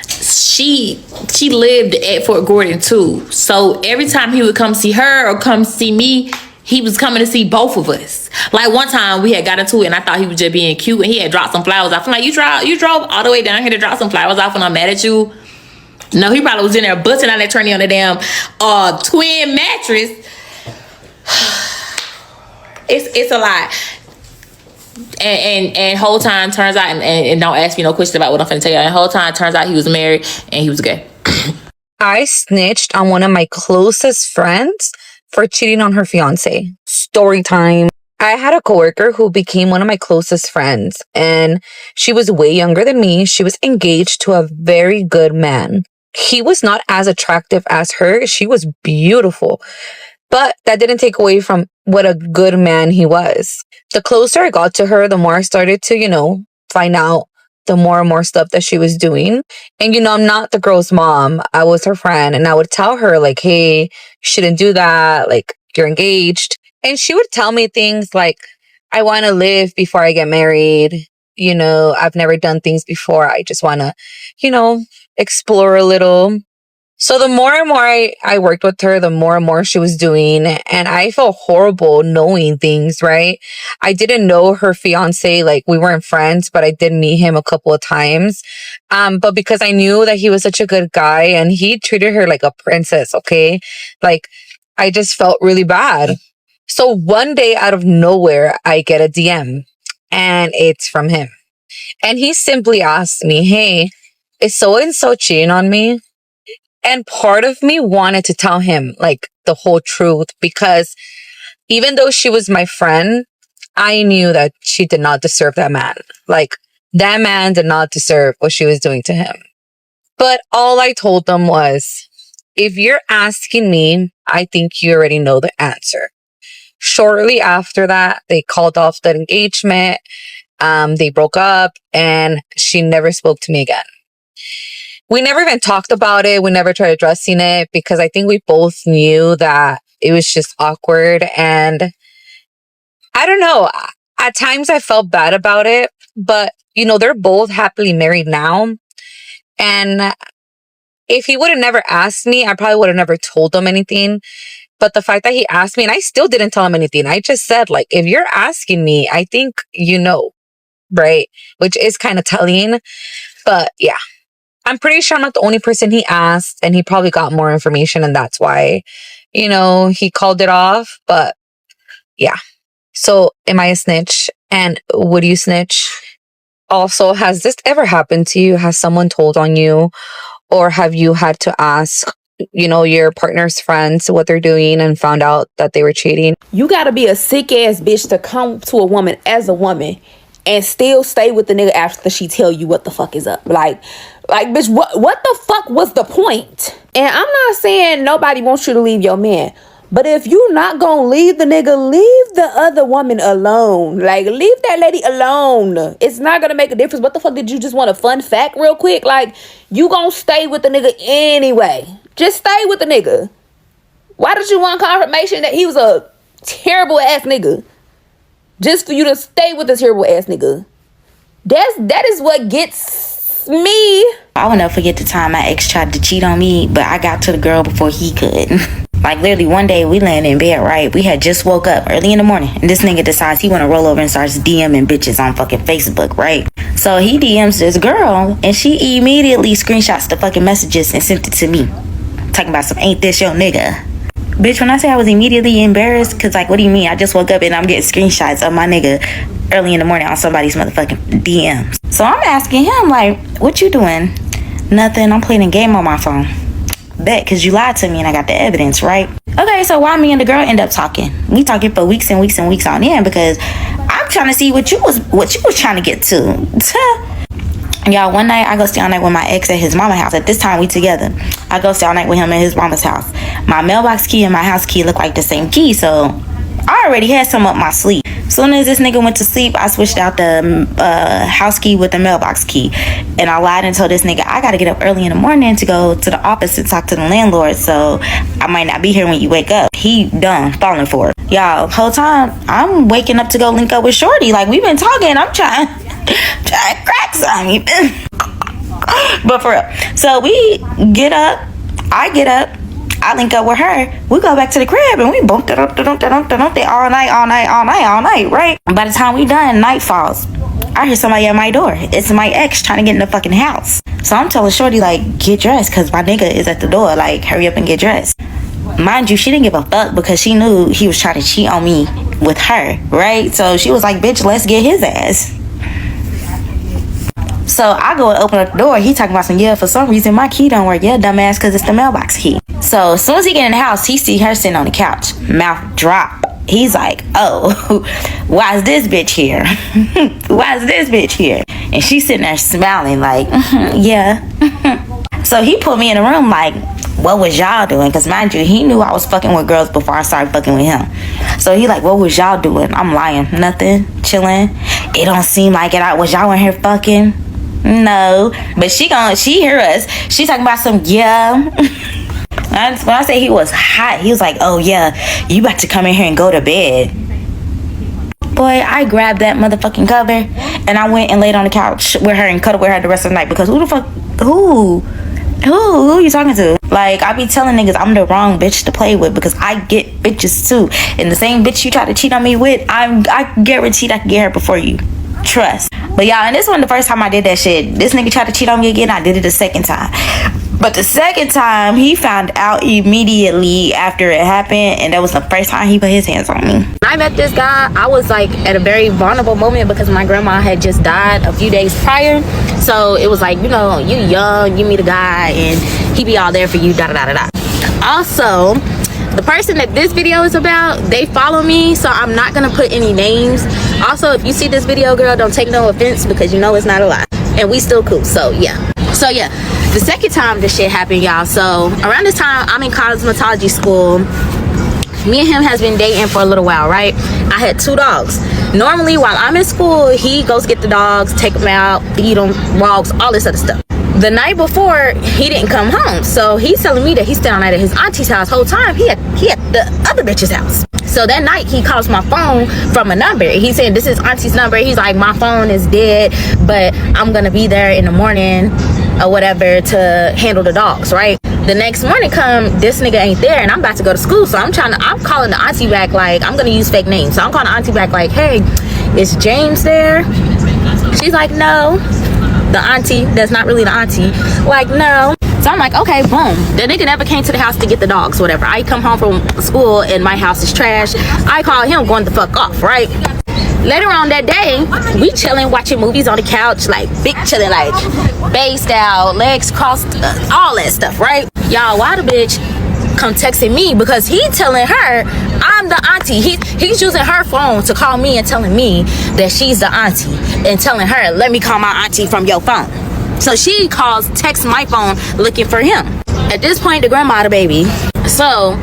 She lived at Fort Gordon too. So every time he would come see her or come see me, he was coming to see both of us. Like one time we had got into it and I thought he was just being cute and he had dropped some flowers off. I'm like, you drove all the way down here to drop some flowers off and I'm mad at you? No, he probably was in there busting out that tranny on the damn twin mattress. It's a lot. And whole time turns out, and don't ask me no question about what I'm finna tell you. And whole time turns out he was married and he was gay. I snitched on one of my closest friends for cheating on her fiance. Story time. I had a coworker who became one of my closest friends, and she was way younger than me. She was engaged to a very good man. He was not as attractive as her. She was beautiful, but that didn't take away from what a good man he was. The closer I got to her, the more I started to, you know, find out the more and more stuff that she was doing. And, you know, I'm not the girl's mom. I was her friend. And I would tell her, like, hey, you shouldn't do that. Like, you're engaged. And she would tell me things like, I want to live before I get married. You know, I've never done things before. I just want to, you know, explore a little. So the more and more I worked with her, the more and more she was doing. And I felt horrible knowing things, right? I didn't know her fiance, like we weren't friends, but I did meet him a couple of times. But because I knew that he was such a good guy and he treated her like a princess, okay? Like I just felt really bad. So one day out of nowhere, I get a DM and it's from him. And he simply asked me, hey, is so-and-so cheating on me? And part of me wanted to tell him like the whole truth because even though she was my friend, I knew that she did not deserve that man. Like that man did not deserve what she was doing to him. But all I told them was, if you're asking me, I think you already know the answer. Shortly after that, they called off the engagement. They broke up and she never spoke to me again. We never even talked about it. We never tried addressing it because I think we both knew that it was just awkward. And I don't know. At times I felt bad about it, but you know, they're both happily married now. And if he would have never asked me, I probably would have never told him anything. But the fact that he asked me and I still didn't tell him anything. I just said, like, if you're asking me, I think you know, right? Which is kind of telling. But yeah. I'm pretty sure I'm not the only person he asked, and he probably got more information, and that's why, you know, he called it off. But yeah. So am I a snitch? And would you snitch? Also, has this ever happened to you? Has someone told on you? Or have you had to ask, you know, your partner's friends what they're doing and found out that they were cheating? You gotta be a sick ass bitch to come to a woman as a woman and still stay with the nigga after she tell you what the fuck is up. Like bitch, what the fuck was the point? And I'm not saying nobody wants you to leave your man, But if you not gonna leave the nigga, leave the other woman alone. Like, leave that lady alone. It's not gonna make a difference. What the fuck, did you just want a fun fact real quick? Like, you gonna stay with the nigga anyway. Just stay with the nigga. Why did you want confirmation that he was a terrible ass nigga? Just for you to stay with this terrible ass nigga. That is what gets me. I will never forget the time my ex tried to cheat on me, but I got to the girl before he could. Like, literally one day we laying in bed, right? We had just woke up early in the morning, and this nigga decides he want to roll over and starts DMing bitches on fucking Facebook, right? So he DMs this girl, and she immediately screenshots the fucking messages and sent it to me, talking about some ain't this your nigga. Bitch, when I say I was immediately embarrassed, because, like, what do you mean? I just woke up and I'm getting screenshots of my nigga early in the morning on somebody's motherfucking DMs. So I'm asking him, like, what you doing? Nothing. I'm playing a game on my phone. Bet, because you lied to me and I got the evidence, right? Okay, so why me and the girl end up talking? We talking for weeks and weeks and weeks on end because I'm trying to see what you was trying to get to. Y'all, one night I go stay all night with my ex at his mama's house. At this time we together. I go stay all night with him at his mama's house. My mailbox key and my house key look like the same key, so I already had some up my sleeve. Soon as this nigga went to sleep, I switched out the house key with the mailbox key. And I lied and told this nigga I gotta get up early in the morning to go to the office and talk to the landlord, so I might not be here when you wake up. He done falling for it. Y'all, whole time I'm waking up to go link up with Shorty. Like, we've been talking, I'm trying to crack something. But for real. So we get up, I get up, I link up with her. We go back to the crib and we bumped it up all night, right? By the time we done, night falls. I hear somebody at my door. It's my ex trying to get in the fucking house. So I'm telling Shorty, like, get dressed, because my nigga is at the door. Like, hurry up and get dressed. Mind you, she didn't give a fuck because she knew he was trying to cheat on me with her, right? So she was like, bitch, let's get his ass. So I go and open up the door. He talking about some, yeah, for some reason my key don't work. Yeah, dumbass, because it's the mailbox key. So as soon as he get in the house, he see her sitting on the couch, mouth drop. He's like, oh, why is this bitch here? Why is this bitch here? And she's sitting there smiling like, yeah. So he put me in the room like, what was y'all doing? Because mind you, he knew I was fucking with girls before I started fucking with him. So he like, what was y'all doing? I'm lying. Nothing. Chilling. It don't seem like it. Was y'all in here fucking? No. But she hear us. She talking about some, yeah. When I say he was hot, he was like, oh yeah, you about to come in here and go to bed. Boy, I grabbed that motherfucking cover and I went and laid on the couch with her and cuddled with her the rest of the night, because who you talking to? Like, I be telling niggas I'm the wrong bitch to play with, because I get bitches too. And the same bitch you try to cheat on me with, I guaranteed I can get her before you. Trust. But y'all, and this wasn't the first time I did that shit. This nigga tried to cheat on me again. I did it the second time. But the second time, he found out immediately after it happened, and that was the first time he put his hands on me. When I met this guy, I was like at a very vulnerable moment because my grandma had just died a few days prior. So it was like, you know, you young, you meet a guy, and he be all there for you, da-da-da-da-da. Also, the person that this video is about, they follow me, so I'm not gonna put any names. Also, if you see this video, girl, don't take no offense, because you know it's not a lie, and we still cool. So yeah, the second time this shit happened, y'all. So around this time, I'm in cosmetology school. Me and him has been dating for a little while, right? I had 2 dogs. Normally, while I'm in school, he goes get the dogs, take them out, feed them, walks, all this other stuff. The night before, he didn't come home, so he's telling me that he's staying all night at his auntie's house. Whole time he at the other bitch's house. So that night he calls my phone from a number. He said, this is auntie's number. He's like, my phone is dead, but I'm gonna be there in the morning or whatever to handle the dogs, right? The next morning come, this nigga ain't there, and I'm about to go to school, so I'm calling the auntie back, like, I'm gonna use fake names. So I'm calling the auntie back like, hey, is James there? She's like, no. The auntie that's not really the auntie, like, no. So I'm like, okay, boom. The nigga never came to the house to get the dogs, whatever. I come home from school and my house is trash. I call him going the fuck off, right? Later on that day, we chilling, watching movies on the couch, like big chilling, like based out, legs crossed, all that stuff, right? Y'all, why the bitch come texting me? Because he telling her I'm the auntie. He's using her phone to call me and telling me that she's the auntie, and telling her, let me call my auntie from your phone. So she texts my phone looking for him. At this point, the grandma the baby. So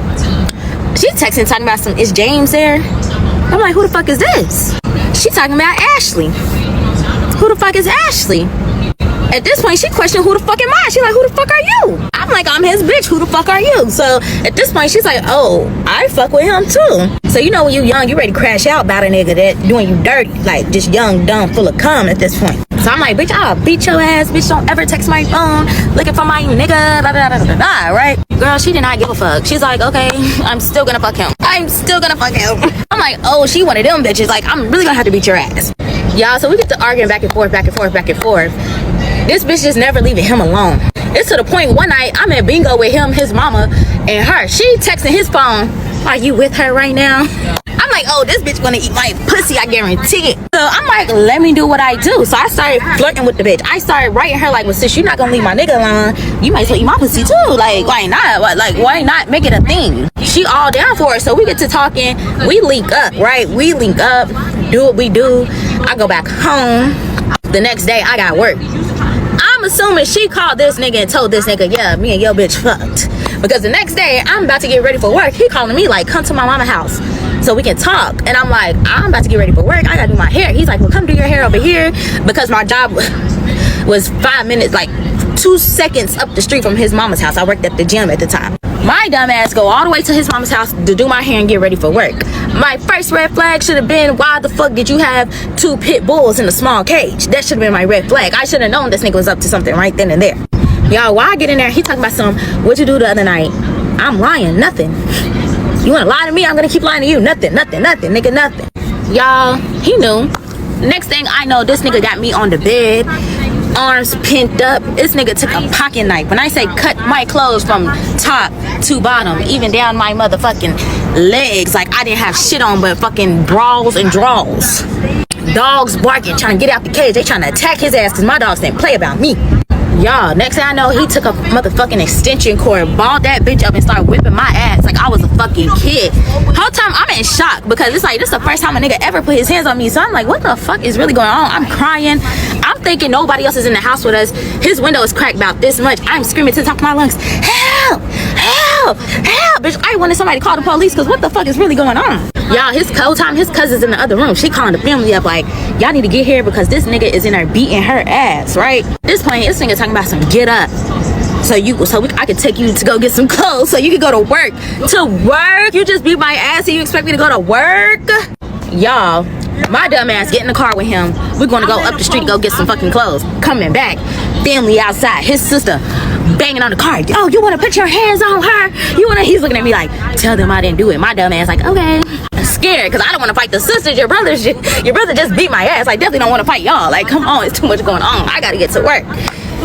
She's texting talking about some, is James there? I'm like, who the fuck is this? She talking about Ashley. Who the fuck is Ashley? At this point, she questioned who the fuck am I? She's like, who the fuck are you? I'm like, I'm his bitch. Who the fuck are you? So at this point, she's like, oh, I fuck with him too. So you know when you young, you ready to crash out about a nigga that doing you dirty. Like just young, dumb, full of cum at this point. So I'm like, bitch, I'll beat your ass. Bitch, don't ever text my phone looking for my nigga. Da, da, da, da, da, right? Girl, she did not give a fuck. She's like, okay, I'm still gonna fuck him. I'm still gonna fuck him. I'm like, oh, she one of them bitches. Like, I'm really gonna have to beat your ass. Y'all, so we get to arguing back and forth, back and forth, back and forth. This bitch just never leaving him alone. It's to the point one night I'm at bingo with him, his mama, and her. She texting his phone, are you with her right now? I'm like, oh, this bitch gonna eat my pussy, I guarantee it. So I'm like, let me do what I do. So I started flirting with the bitch. I started writing her like, well, sis, you're not gonna leave my nigga alone. You might as well eat my pussy too. Like, why not? Like, why not make it a thing? She all down for it. So we get to talking. We link up, right? We link up, do what we do. I go back home. The next day, I got work. I'm assuming she called this nigga and told this nigga, yeah, me and your bitch fucked. Because the next day, I'm about to get ready for work. He calling me like, come to my mama's house so we can talk. And I'm like, I'm about to get ready for work. I gotta do my hair. He's like, well, come do your hair over here. Because my job was 5 minutes, like 2 seconds up the street from his mama's house. I worked at the gym at the time. My dumb ass go all the way to his mama's house to do my hair and get ready for work. My first red flag should have been, why the fuck did you have 2 pit bulls in a small cage? That should have been my red flag. I should have known this nigga was up to something right then and there. Y'all, while I get in there, he talking about some, what'd you do the other night? I'm lying, nothing. You wanna lie to me? I'm gonna keep lying to you. Nothing, nothing, nothing, nigga, nothing. Y'all, he knew. Next thing I know, this nigga got me on the bed, arms pinned up. This nigga took a pocket knife. When I say cut my clothes from top to bottom, even down my motherfucking legs, like I didn't have shit on but fucking bras and draws. Dogs barking, trying to get out the cage. They trying to attack his ass because my dogs didn't play about me. Y'all, next thing I know, he took a motherfucking extension cord, balled that bitch up and started whipping my ass like I was a fucking kid. Whole time I'm in shock because it's like, this is the first time a nigga ever put his hands on me. So I'm like, what the fuck is really going on? I'm crying. I'm thinking nobody else is in the house with us. His window is cracked about this much. I'm screaming to the top of my lungs, help, help, help. Bitch, I wanted somebody to call the police because what the fuck is really going on? Y'all, his cousin's in the other room. She calling the family up like, y'all need to get here because this nigga is in there beating her ass, right? At this point, this nigga talking about some get up. I could take you to go get some clothes so you can go to work. To work? You just beat my ass and you expect me to go to work? Y'all, my dumb ass get in the car with him. We're gonna go up the street to go get some fucking clothes. Coming back, family outside, his sister banging on the car. Oh, you wanna put your hands on her? He's looking at me like, tell them I didn't do it. My dumb ass like, okay. I'm scared because I don't want to fight the sisters. Your brother just beat my ass. I definitely don't want to fight y'all. Like, come on, it's too much going on. I gotta get to work.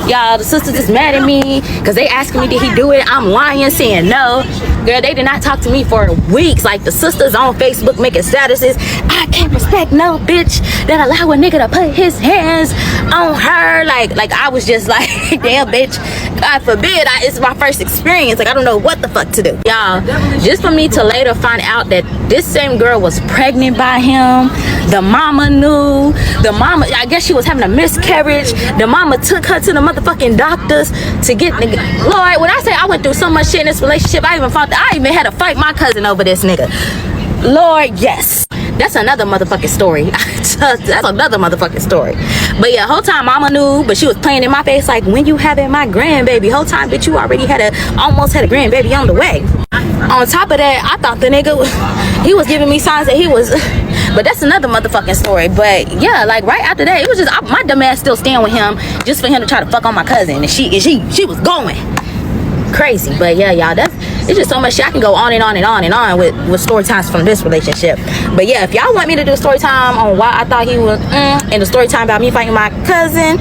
Y'all, the sisters is mad at me because they asking me, did he do it? I'm lying, saying no. Girl, they did not talk to me for weeks. Like, the sisters on Facebook making statuses. I can't respect no bitch that allow a nigga to put his hands on her. Like I was just like, damn, bitch. God forbid, it's my first experience. Like, I don't know what the fuck to do. Y'all, just for me to later find out that this same girl was pregnant by him. The mama knew. The mama, I guess she was having a miscarriage. The mama took her to the motherfucking doctors to get nigga. Lord, when I say I went through so much shit in this relationship, I even had to fight my cousin over this nigga. Lord, yes. That's another motherfucking story. That's another motherfucking story. But yeah, whole time mama knew, but she was playing in my face like, when you having my grandbaby? Whole time, bitch, you already almost had a grandbaby on the way. On top of that, I thought the nigga, he was giving me signs that he was, but that's another motherfucking story. But yeah, like right after that, it was just, my dumb ass still staying with him just for him to try to fuck on my cousin. And she was going crazy. But yeah, y'all, it's just so much shit. I can go on and on and on and on with story times from this relationship. But yeah, if y'all want me to do a story time on why I thought he was and the story time about me fighting my cousin,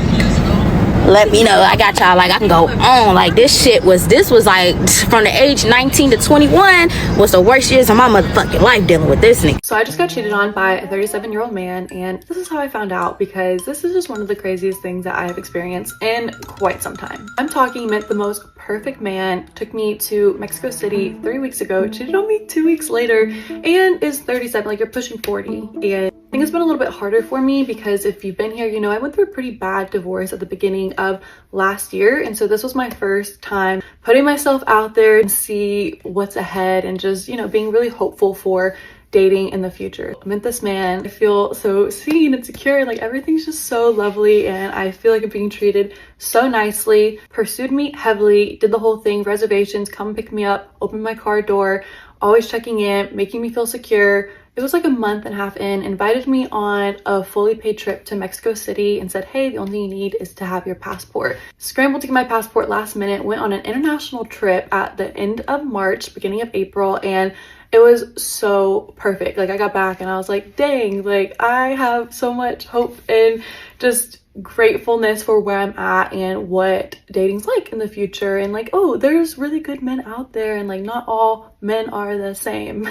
let me know. I got y'all. Like, I can go on. Like, this was like from the age 19 to 21 was the worst years of my motherfucking life dealing with this nigga. So I just got cheated on by a 37-year-old man, and this is how I found out, because this is just one of the craziest things that I have experienced in quite some time. I'm talking, met the most perfect man, took me to Mexico City 3 weeks ago, cheated on me 2 weeks later, and is 37, like, you're pushing 40, and think it's been a little bit harder for me because if you've been here, you know, I went through a pretty bad divorce at the beginning of last year. And so this was my first time putting myself out there and see what's ahead and just, you know, being really hopeful for dating in the future. I met this man. I feel so seen and secure. Like everything's just so lovely and I feel like I'm being treated so nicely. Pursued me heavily, did the whole thing, reservations, come pick me up, open my car door, always checking in, making me feel secure. It was like a month and a half in, invited me on a fully paid trip to Mexico City and said, hey, the only thing you need is to have your passport. Scrambled to get my passport last minute, went on an international trip at the end of March, beginning of April, and it was so perfect. Like I got back and I was like, dang, like I have so much hope and just gratefulness for where I'm at and what dating's like in the future. And like, oh, there's really good men out there and like not all men are the same.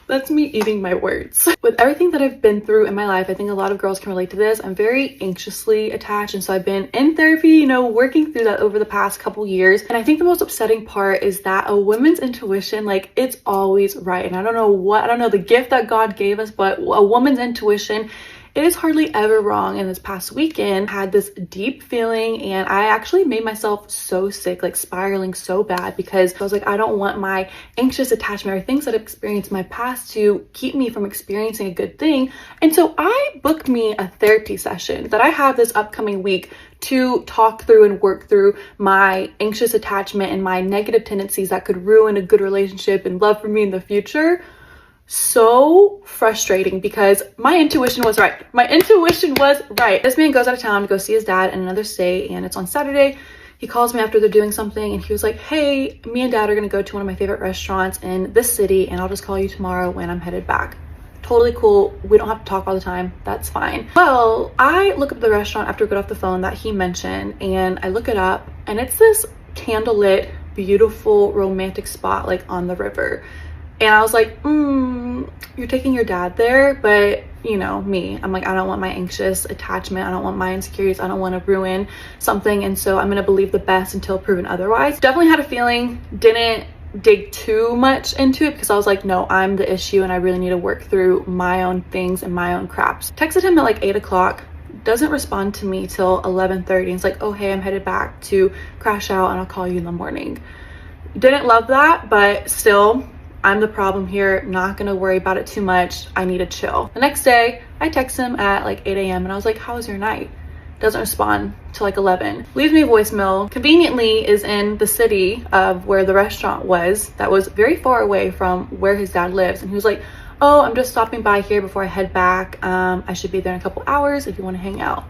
That's me eating my words. With everything that I've been through in my life, I think a lot of girls can relate to this. I'm very anxiously attached. And so I've been in therapy, you know, working through that over the past couple years. And I think the most upsetting part is that a woman's intuition, like it's always right. And I don't know the gift that God gave us, but a woman's intuition, it is hardly ever wrong. And this past weekend, I had this deep feeling and I actually made myself so sick, like spiraling so bad because I was like, I don't want my anxious attachment or things that I've experienced in my past to keep me from experiencing a good thing. And so I booked me a therapy session that I have this upcoming week to talk through and work through my anxious attachment and my negative tendencies that could ruin a good relationship and love for me in the future. So frustrating because my intuition was right. This man goes out of town to go see his dad in another state and it's on Saturday. He calls me after they're doing something and he was like, hey, me and dad are gonna go to one of my favorite restaurants in this city and I'll just call you tomorrow when I'm headed back. Totally cool. We don't have to talk all the time. That's fine. Well, I look up the restaurant after we got off the phone that he mentioned and I look it up and it's this candlelit, beautiful, romantic spot like on the river. And I was like, you're taking your dad there, but you know, me, I'm like, I don't want my anxious attachment. I don't want my insecurities. I don't want to ruin something. And so I'm going to believe the best until proven otherwise. Definitely had a feeling, didn't dig too much into it because I was like, no, I'm the issue and I really need to work through my own things and my own craps. Texted him at like 8 o'clock. Doesn't respond to me till 11:30. It's like, oh, hey, I'm headed back to crash out and I'll call you in the morning. Didn't love that, but still, I'm the problem here, not gonna worry about it too much. I need to chill. The next day, I text him at like 8 a.m. and I was like, how was your night? Doesn't respond till like 11. Leaves me a voicemail. Conveniently is in the city of where the restaurant was that was very far away from where his dad lives. And he was like, oh, I'm just stopping by here before I head back. I should be there in a couple hours if you want to hang out.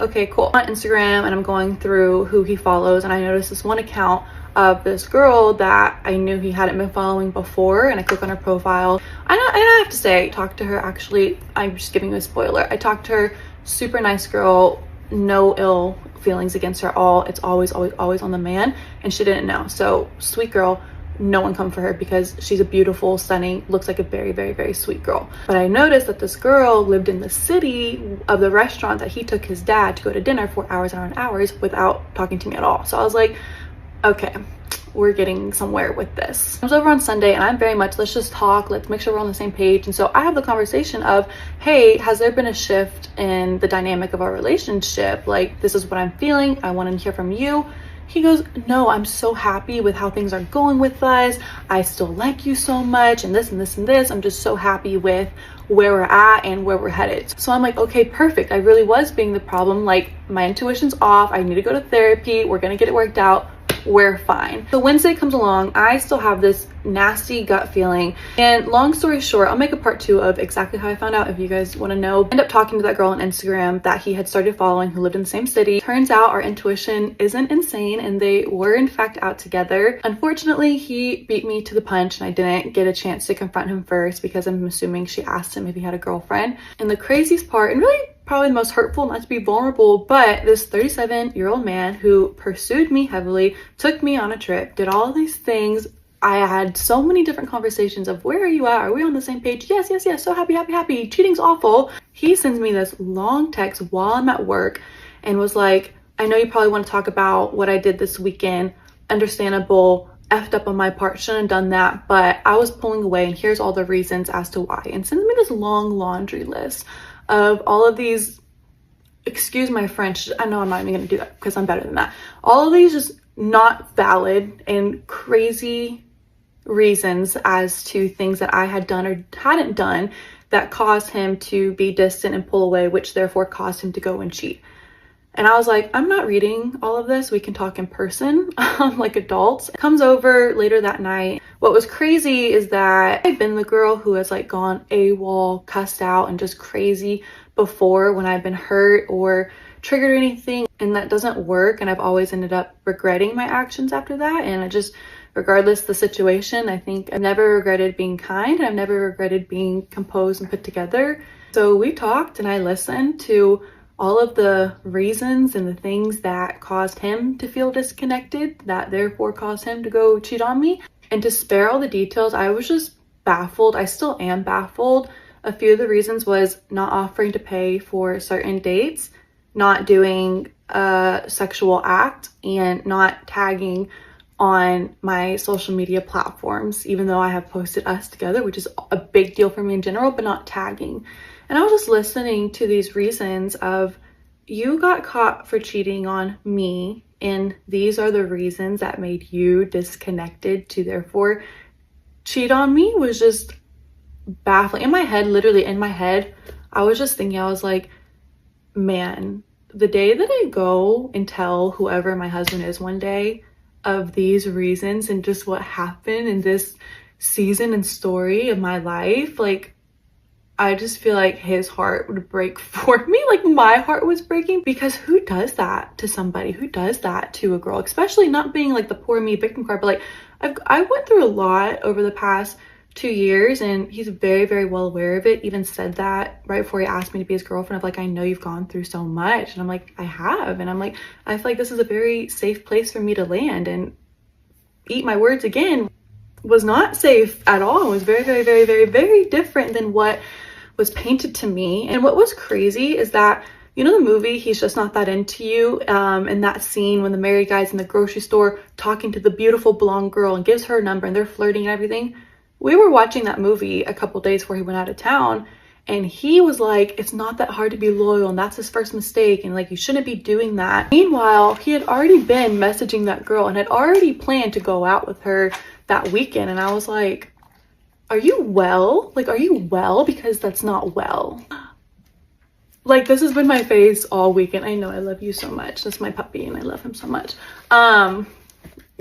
Okay, cool. On Instagram and I'm going through who he follows and I noticed this one account of this girl that I knew he hadn't been following before and I click on her profile. I have to say, talked to her actually, I'm just giving you a spoiler. I talked to her, super nice girl, no ill feelings against her at all. It's always on the man and she didn't know. So sweet girl, no one come for her because she's a beautiful, stunning, looks like a very, very, very sweet girl. But I noticed that this girl lived in the city of the restaurant that he took his dad to go to dinner for hours and hours without talking to me at all. So I was like, okay, we're getting somewhere with this. I was over on Sunday and I'm very much, let's just talk, let's make sure we're on the same page. And so I have the conversation of, hey, has there been a shift in the dynamic of our relationship? Like, this is what I'm feeling, I want to hear from you. He goes, no, I'm so happy with how things are going with us. I still like you so much and this and this and this. I'm just so happy with where we're at and where we're headed. So I'm like, okay, perfect. I really was being the problem. Like, my intuition's off. I need to go to therapy. We're going to get it worked out. We're fine. So Wednesday comes along, I still have this nasty gut feeling, and long story short, I'll make a part 2 of exactly how I found out if you guys want to know. End up talking to that girl on Instagram that he had started following who lived in the same city. Turns out our intuition isn't insane and they were in fact out together. Unfortunately, he beat me to the punch and I didn't get a chance to confront him first because I'm assuming she asked him if he had a girlfriend. And the craziest part, and really probably the most hurtful, not to be vulnerable, but this 37-year-old man who pursued me heavily, took me on a trip, did all of these things. I had so many different conversations of, where are you at? Are we on the same page? Yes, yes, yes. So happy, happy, happy. Cheating's awful. He sends me this long text while I'm at work and was like, I know you probably want to talk about what I did this weekend. Understandable. effed up on my part, shouldn't have done that, but I was pulling away, and here's all the reasons as to why, and sends me this long laundry list of all of these, excuse my French, I know I'm not even gonna do that because I'm better than that, all of these just not valid and crazy reasons as to things that I had done or hadn't done that caused him to be distant and pull away, which therefore caused him to go and cheat. And I was like, I'm not reading all of this. We can talk in person, like adults. Comes over later that night. What was crazy is that I've been the girl who has like gone AWOL, cussed out, and just crazy before when I've been hurt or triggered anything, and that doesn't work. And I've always ended up regretting my actions after that. And I just, regardless the situation, I think I've never regretted being kind, and I've never regretted being composed and put together. So we talked, and I listened to all of the reasons and the things that caused him to feel disconnected, that therefore caused him to go cheat on me. And to spare all the details, I was just baffled. I still am baffled. A few of the reasons was not offering to pay for certain dates, not doing a sexual act, and not tagging on my social media platforms, even though I have posted us together, which is a big deal for me in general, but not tagging. And I was just listening to these reasons of, you got caught for cheating on me, and these are the reasons that made you disconnected to therefore cheat on me, was just baffling. In my head, literally in my head, I was just thinking, I was like, man, the day that I go and tell whoever my husband is one day of these reasons and just what happened in this season and story of my life, like, I just feel like his heart would break for me. Like, my heart was breaking, because who does that to somebody? Who does that to a girl? Especially not being like the poor me victim card, but like I went through a lot over the past 2 years, and he's very, very well aware of it. Even said that right before he asked me to be his girlfriend, of like, I know you've gone through so much. And I'm like, I have. And I'm like, I feel like this is a very safe place for me to land. And eat my words again, was not safe at all. It was very, very, very, very, very different than what was painted to me. And what was crazy is that, you know, the movie He's Just Not That Into You, and that scene when the married guy's in the grocery store talking to the beautiful blonde girl and gives her a number and they're flirting and everything. We were watching that movie a couple days before he went out of town, and he was like, it's not that hard to be loyal, and that's his first mistake, and like, you shouldn't be doing that. Meanwhile, he had already been messaging that girl and had already planned to go out with her that weekend. And I was like, are you well? Like, are you well? Because that's not well. Like, this has been my face all weekend. I know, I love you so much. That's my puppy, and I love him so much.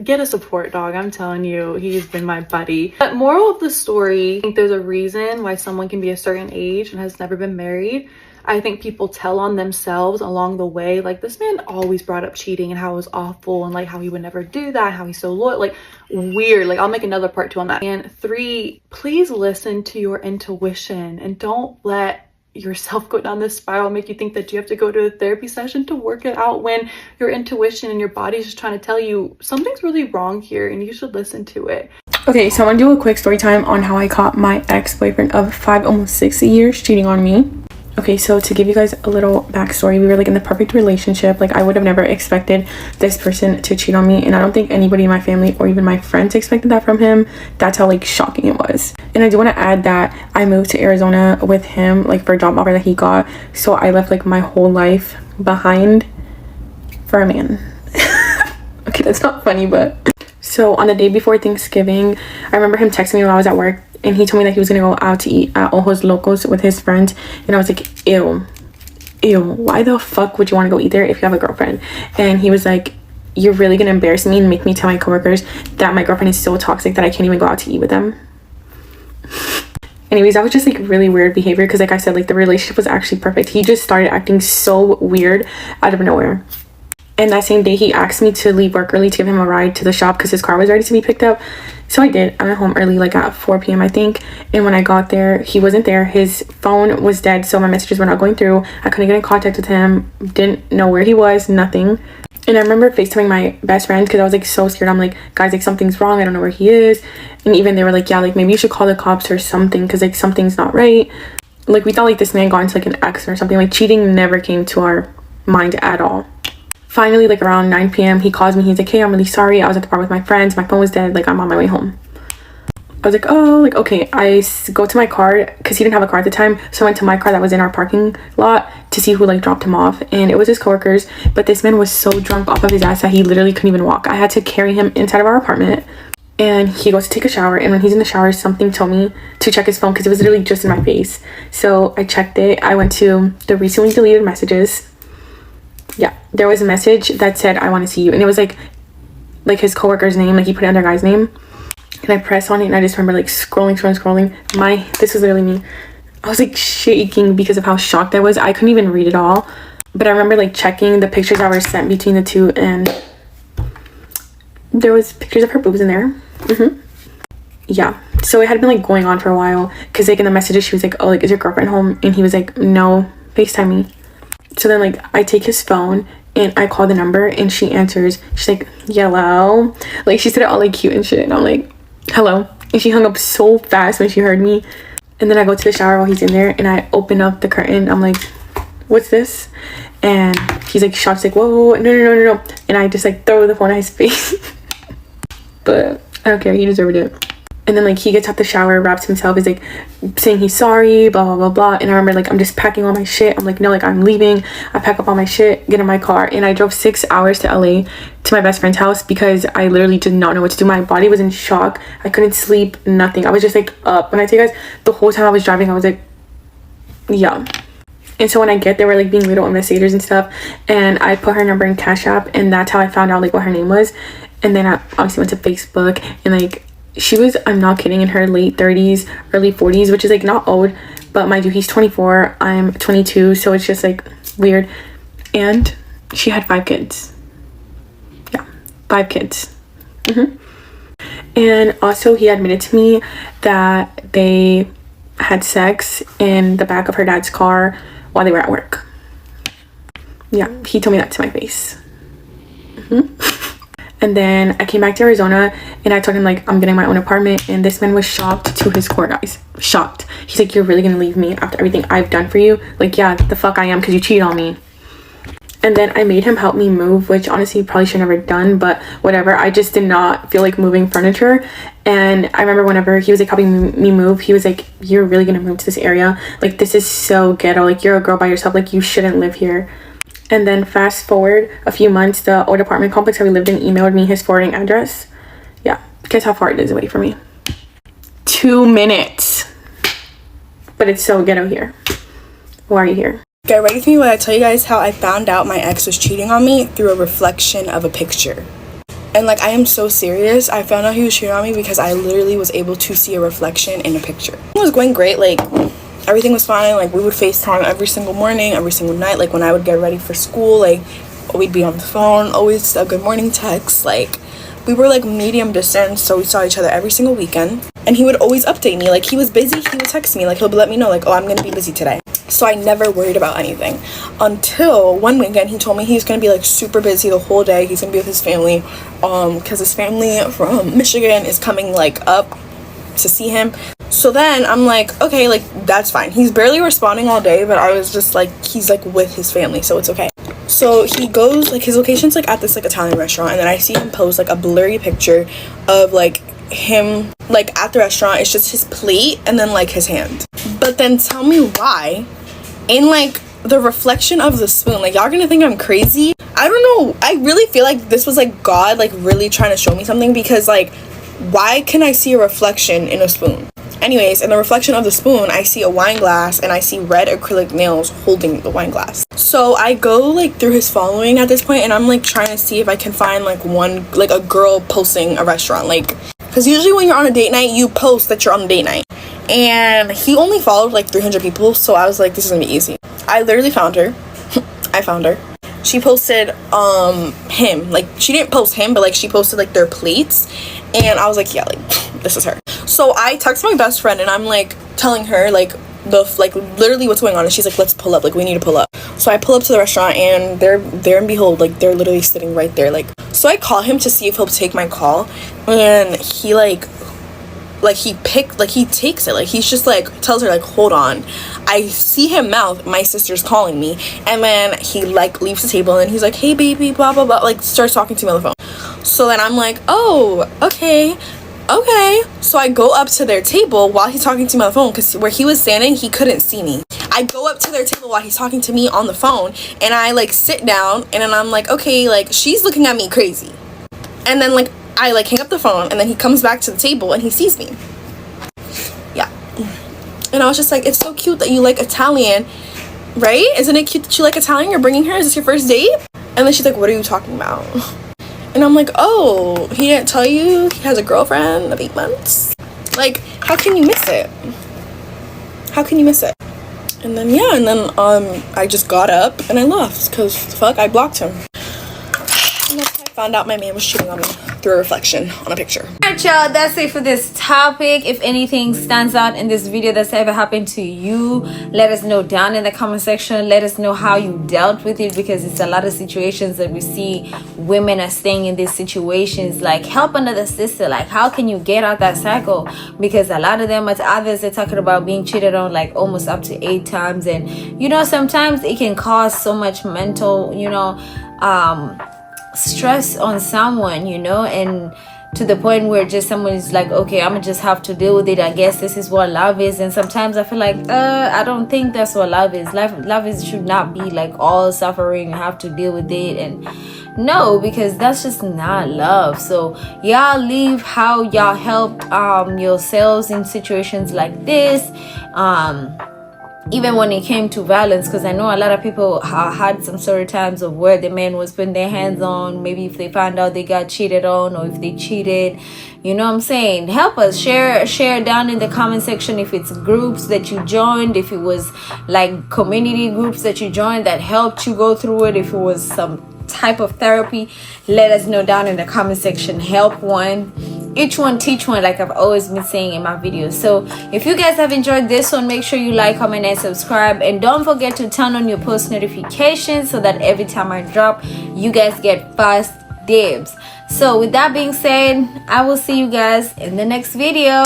Get a support dog. I'm telling you, he's been my buddy. But moral of the story, I think there's a reason why someone can be a certain age and has never been married. I think people tell on themselves along the way. Like, this man always brought up cheating and how it was awful, and like how he would never do that, how he's so loyal. Like, weird. Like, I'll make another part 2 on that. And 3, please listen to your intuition, and don't let yourself go down this spiral, make you think that you have to go to a therapy session to work it out, when your intuition and your body is just trying to tell you something's really wrong here and you should listen to it. Okay, so I want to do a quick story time on how I caught my ex-boyfriend of 5, almost 6 years cheating on me. Okay, so to give you guys a little backstory, we were like in the perfect relationship. Like, I would have never expected this person to cheat on me, and I don't think anybody in my family or even my friends expected that from him. That's how like shocking it was. And I do want to add that I moved to Arizona with him, like for a job offer that he got, so I left like my whole life behind for a man. Okay, that's not funny, but so on the day before Thanksgiving, I remember him texting me while I was at work, and he told me that he was gonna go out to eat at Ojos Locos with his friends, and I was like, ew, why the fuck would you want to go eat there if you have a girlfriend? And he was like, you're really gonna embarrass me and make me tell my coworkers that my girlfriend is so toxic that I can't even go out to eat with them. Anyways, that was just like really weird behavior, because like I said, like the relationship was actually perfect. He just started acting so weird out of nowhere. And that same day, he asked me to leave work early to give him a ride to the shop because his car was ready to be picked up. So I did. I went home early, like at 4 p.m. I think. And when I got there, he wasn't there. His phone was dead, so my messages were not going through. I couldn't get in contact with him. Didn't know where he was, nothing. And I remember FaceTiming my best friend because I was like so scared. I'm like, guys, like something's wrong. I don't know where he is. And even they were like, yeah, like maybe you should call the cops or something because like something's not right. Like, we thought like this man got into like an accident or something. Like, cheating never came to our mind at all. finally, like around 9 p.m., he calls me. He's like, hey, I'm really sorry. I was at the bar with my friends. My phone was dead. Like, I'm on my way home. I was like, oh, like, okay. I go to my car because he didn't have a car at the time. So I went to my car that was in our parking lot to see who like dropped him off. And it was his coworkers. But this man was so drunk off of his ass that he literally couldn't even walk. I had to carry him inside of our apartment. And he goes to take a shower. And when he's in the shower, something told me to check his phone because it was literally just in my face. So I checked it. I went to the recently deleted messages. Yeah, there was a message that said, I want to see you. And it was like his coworker's name. Like, he put it under a guy's name. And I pressed on it, and I just remember like scrolling. This was literally me. I was like shaking because of how shocked I was. I couldn't even read it all. But I remember like checking the pictures that were sent between the two, and there was pictures of her boobs in there. Yeah. So it had been like going on for a while. Because like in the messages, she was like, oh, like, is your girlfriend home? And he was like, no, FaceTime me. So then like I take his phone and I call the number, and she answers. She's like, hello. Like, she said it all like cute and shit. And I'm like, hello. And she hung up so fast when she heard me. And then I go to the shower while he's in there, and I open up the curtain. I'm like, what's this? And he's like shocked. He's like, whoa, no. And I just like throw the phone at his face. But I don't care, he deserved it. And then like he gets out the shower, wraps himself, is like saying he's sorry, blah blah blah blah. And I remember like I'm just packing all my shit. I'm like, no, like I'm leaving. I pack up all my shit, get in my car, and I drove 6 hours to LA to my best friend's house because I literally did not know what to do. My body was in shock. I couldn't sleep, nothing. I was just like up. When I tell you guys, the whole time I was driving, I was like, yeah. And so when I get there, we're like being little investigators and stuff, and I put her number in Cash App, and that's how I found out like what her name was. And then I obviously went to Facebook, and like she was, I'm not kidding, in her late 30s, early 40s, which is like not old, but mind you, he's 24, I'm 22, so it's just like weird. And she had 5 kids. Yeah, 5 kids. And also he admitted to me that they had sex in the back of her dad's car while they were at work. Yeah, he told me that to my face. And then I came back to Arizona, and I told him like I'm getting my own apartment, and this man was shocked to his core, guys. Shocked. He's like, you're really gonna leave me after everything I've done for you? Like, yeah, the fuck I am, because you cheated on me. And then I made him help me move, which honestly probably should never done, but whatever. I just did not feel like moving furniture. And I remember whenever he was like helping me move, he was like, you're really gonna move to this area? Like, this is so ghetto. Like, you're a girl by yourself. Like, you shouldn't live here. And then fast forward a few months, the old apartment complex that we lived in emailed me his forwarding address. Yeah, guess how far it is away from me? 2 minutes. But it's so ghetto here. Why are you here? Get ready for me when I tell you guys how I found out my ex was cheating on me through a reflection of a picture. And like, I am so serious. I found out he was cheating on me because I literally was able to see a reflection in a picture. It was going great. Like, everything was fine. Like, we would FaceTime every single morning, every single night. Like, when I would get ready for school, like, we'd be on the phone, always a good morning text. Like, we were like medium distance, so we saw each other every single weekend. And he would always update me. Like, he was busy, he would text me. Like, he'll let me know, like, oh, I'm gonna be busy today. So I never worried about anything until one weekend he told me he's gonna be like super busy the whole day. He's gonna be with his family because his family from Michigan is coming like up to see him. So then I'm like, okay, like, that's fine. He's barely responding all day, but I was just like, he's like with his family, so it's okay. So he goes, like, his location's like at this like Italian restaurant, and then I see him post like a blurry picture of like him like at the restaurant. It's just his plate and then like his hand. But then tell me why in like the reflection of the spoon, like, y'all gonna think I'm crazy. I don't know, I really feel like this was like God like really trying to show me something, because like, why can I see a reflection in a spoon? Anyways, in the reflection of the spoon, I see a wine glass, and I see red acrylic nails holding the wine glass. So I go like through his following at this point, and I'm like trying to see if I can find like one, like a girl posting a restaurant, like, because usually when you're on a date night, you post that you're on a date night. And he only followed like 300 people, so I was like, this is gonna be easy. I literally found her. I found her. She posted him, like, she didn't post him, but like she posted like their plates, and I was like, yeah, like, this is her. So I text my best friend, and I'm like telling her like literally what's going on, and she's like, let's pull up, like, we need to pull up. So I pull up to the restaurant, and there and behold, like, they're literally sitting right there. Like, so I call him to see if he'll take my call, and he like like he takes it, like he's just like tells her like, hold on. I see him mouth, my sister's calling me, and then he like leaves the table and he's like, hey baby, blah blah blah, like starts talking to me on the phone. So then I'm like, oh, okay. So I go up to their table while he's talking to me on the phone, because where he was standing, he couldn't see me. I go up to their table while he's talking to me on the phone, and I like sit down, and then I'm like, okay, like she's looking at me crazy. And then like I like hang up the phone, and then he comes back to the table and he sees me. Yeah. And I was just like, it's so cute that you like Italian, right? Isn't it cute that you like Italian? You're bringing her? Is this your first date? And then she's like, what are you talking about? And I'm like, oh, he didn't tell you he has a girlfriend of 8 months? Like, how can you miss it? How can you miss it? And then, yeah, and then I just got up and I left, because fuck, I blocked him. And that's how I found out my man was cheating on me, through a reflection on a picture. Alright y'all, that's it for this topic. If anything stands out in this video that's ever happened to you, let us know down in the comment section. Let us know how you dealt with it, because it's a lot of situations that we see women are staying in these situations. Like, help another sister. Like, how can you get out that cycle? Because a lot of them, others are talking about being cheated on like almost up to 8 times, and you know, sometimes it can cause so much mental, you know, stress on someone, you know, and to the point where just someone is like, okay, I'm gonna just have to deal with it. I guess this is what love is. And sometimes I feel like I don't think that's what love is. Love should not be like all suffering, you have to deal with it. And no, because that's just not love. So y'all leave how y'all help yourselves in situations like this, even when it came to violence, because I know a lot of people had some sort of times of where the man was putting their hands on, maybe if they found out they got cheated on, or if they cheated, you know what I'm saying? Help us. Share down in the comment section if it's groups that you joined, if it was like community groups that you joined that helped you go through it, if it was some type of therapy. Let us know down in the comment section. Help one, each one teach one, like I've always been saying in my videos. So if you guys have enjoyed this one, make sure you like, comment, and subscribe, and don't forget to turn on your post notifications so that every time I drop, you guys get fast dibs. So with that being said, I will see you guys in the next video.